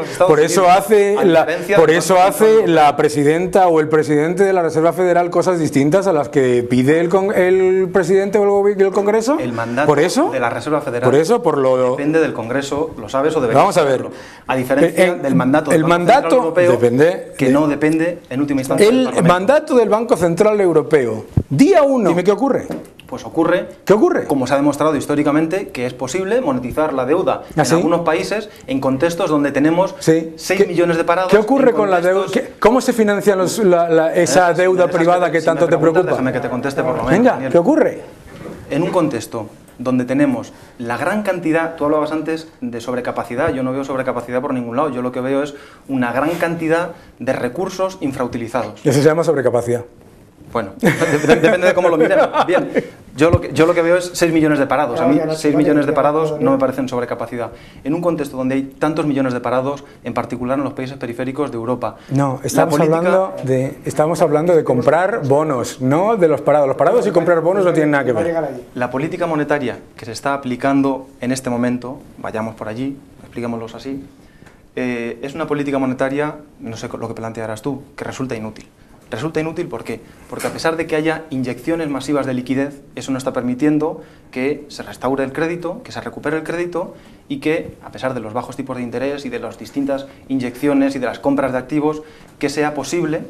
C: la presidenta o el presidente de la Reserva Federal cosas distintas a las que pide el presidente o el Congreso.
B: El mandato
C: ¿Por eso?
B: de la Reserva Federal depende del Congreso, lo sabes o deberías
C: Vamos a ver.
B: saberlo. A diferencia del mandato del Banco Central Europeo, no depende en última instancia del
C: El
B: Parlamento.
C: mandato del Banco Central Europeo. Día 1. Dime qué ocurre.
B: Pues ocurre,
C: ¿Qué ocurre?
B: como se ha demostrado históricamente, que es posible monetizar la deuda
C: ¿Ah,
B: en
C: sí?
B: algunos países en contextos donde tenemos
C: Sí.
B: 6 millones de parados.
C: ¿Qué ocurre
B: en
C: con la deuda?
B: contextos-
C: ¿Cómo se financia esa deuda privada que
B: Si
C: tanto
B: me
C: te
B: preguntas,
C: preocupa?
B: Déjame que te conteste por lo menos.
C: Venga,
B: Daniel.
C: ¿qué ocurre?
B: En un contexto donde tenemos la gran cantidad, tú hablabas antes de sobrecapacidad, yo no veo sobrecapacidad por ningún lado, yo lo que veo es una gran cantidad de recursos infrautilizados.
C: Eso se llama sobrecapacidad.
B: Bueno, depende de cómo lo miremos. Bien, yo lo que veo es 6 millones de parados. A mí 6 millones de parados no me parecen sobrecapacidad. En un contexto donde hay tantos millones de parados, en particular en los países periféricos de Europa.
C: No, estamos hablando de comprar bonos, no de los parados. Los parados y comprar bonos no tienen nada que ver.
B: La política monetaria que se está aplicando en este momento, vayamos por allí, expliquémoslos así, es una política monetaria, no sé lo que plantearás tú, que resulta inútil. Resulta inútil, ¿por qué? Porque a pesar de que haya inyecciones masivas de liquidez, eso no está permitiendo que se restaure el crédito, que se recupere el crédito y que, a pesar de los bajos tipos de interés y de las distintas inyecciones y de las compras de activos, que sea posible,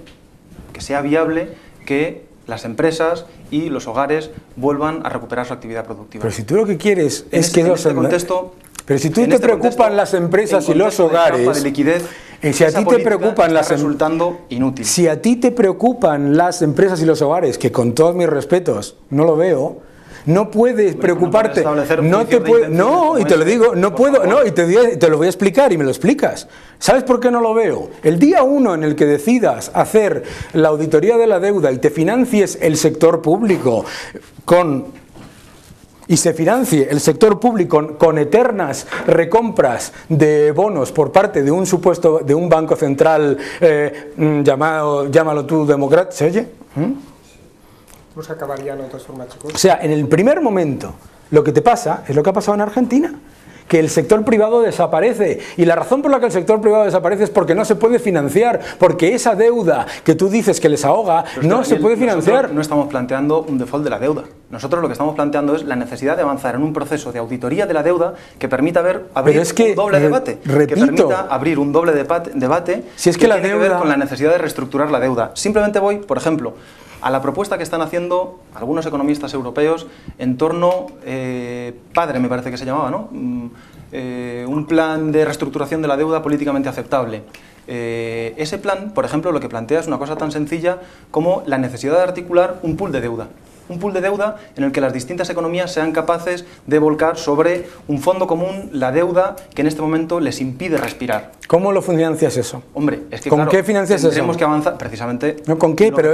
B: que sea viable, que las empresas y los hogares vuelvan a recuperar su actividad productiva.
C: Pero si tú lo que quieres es que
B: en
C: los
B: este contexto,
C: pero si tú
B: en
C: te
B: este
C: preocupan
B: contexto,
C: las empresas y
B: en
C: los
B: contexto de trampa
C: hogares,
B: de liquidez,
C: si a
B: esa
C: ti te
B: política
C: preocupan
B: está
C: las
B: resultando inútil.
C: Si a ti te preocupan las empresas y los hogares, que con todos mis respetos no lo veo, no puedes preocuparte. No, y te lo digo, no puedo, no, y te lo voy a explicar y me lo explicas. ¿Sabes por qué no lo veo? El día 1 en el que decidas hacer la auditoría de la deuda y te financies el sector público y se financie el sector público con eternas recompras de bonos por parte de un banco central llámalo tú democrático, ¿se oye?
A: Vamos a acabar ya, de todas formas, chicos.
C: O sea, en el primer momento lo que te pasa es lo que ha pasado en Argentina, que el sector privado desaparece, y la razón por la que el sector privado desaparece es porque no se puede financiar, porque esa deuda que tú dices que les ahoga no se puede financiar.
B: Nosotros no estamos planteando un default de la deuda. Nosotros lo que estamos planteando es la necesidad de avanzar en un proceso de auditoría de la deuda que permita abrir un doble debate.
C: Repito,
B: que permita abrir un doble debate
C: si es que la
B: tiene
C: deuda
B: que ver con la necesidad de reestructurar la deuda. Simplemente voy, por ejemplo, a la propuesta que están haciendo algunos economistas europeos en torno, PADRE me parece que se llamaba, ¿no? Un plan de reestructuración de la deuda políticamente aceptable. Ese plan, por ejemplo, lo que plantea es una cosa tan sencilla como la necesidad de articular un pool de deuda. Un pool de deuda en el que las distintas economías sean capaces de volcar sobre un fondo común la deuda que en este momento les impide respirar.
C: ¿Cómo lo financias eso?
B: Hombre, es que
C: ¿Con
B: claro,
C: qué financias eso?
B: Tendremos que avanzar, precisamente...
C: No, ¿con qué? Pero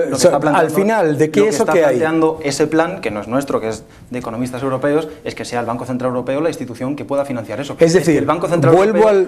C: al final, ¿de qué eso que hay?
B: Lo que está planteando ese plan, que no es nuestro, que es de economistas europeos, es que sea el Banco Central Europeo la institución que pueda financiar eso.
C: Es decir,
B: el Banco Central
C: vuelvo al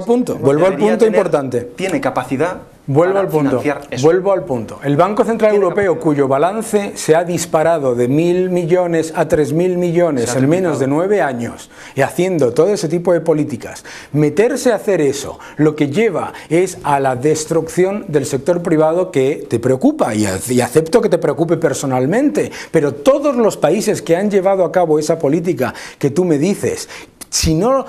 B: punto. Vuelvo al punto
C: importante.
B: Tiene capacidad
C: Vuelvo al punto.
B: financiar eso.
C: Vuelvo al punto. El Banco Central
B: Tiene
C: Europeo,
B: capacidad.
C: cuyo balance se ha disparado de 1.000 millones a 3.000 millones
B: Se ha
C: en menos
B: triplicado.
C: de 9 años, y haciendo todo ese tipo de políticas, meterse a hacer eso, lo que lleva es a la destrucción del sector privado, que te preocupa, y acepto que te preocupe personalmente, pero todos los países que han llevado a cabo esa política que tú me dices, si no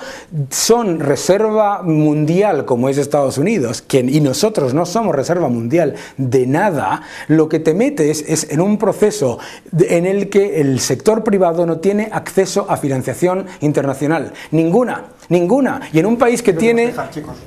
C: son reserva mundial como es Estados Unidos, y nosotros no somos reserva mundial de nada, lo que te metes es en un proceso en el que el sector privado no tiene acceso a financiación internacional. Ninguna. Y en un país que tiene...
A: Dejar, chicos.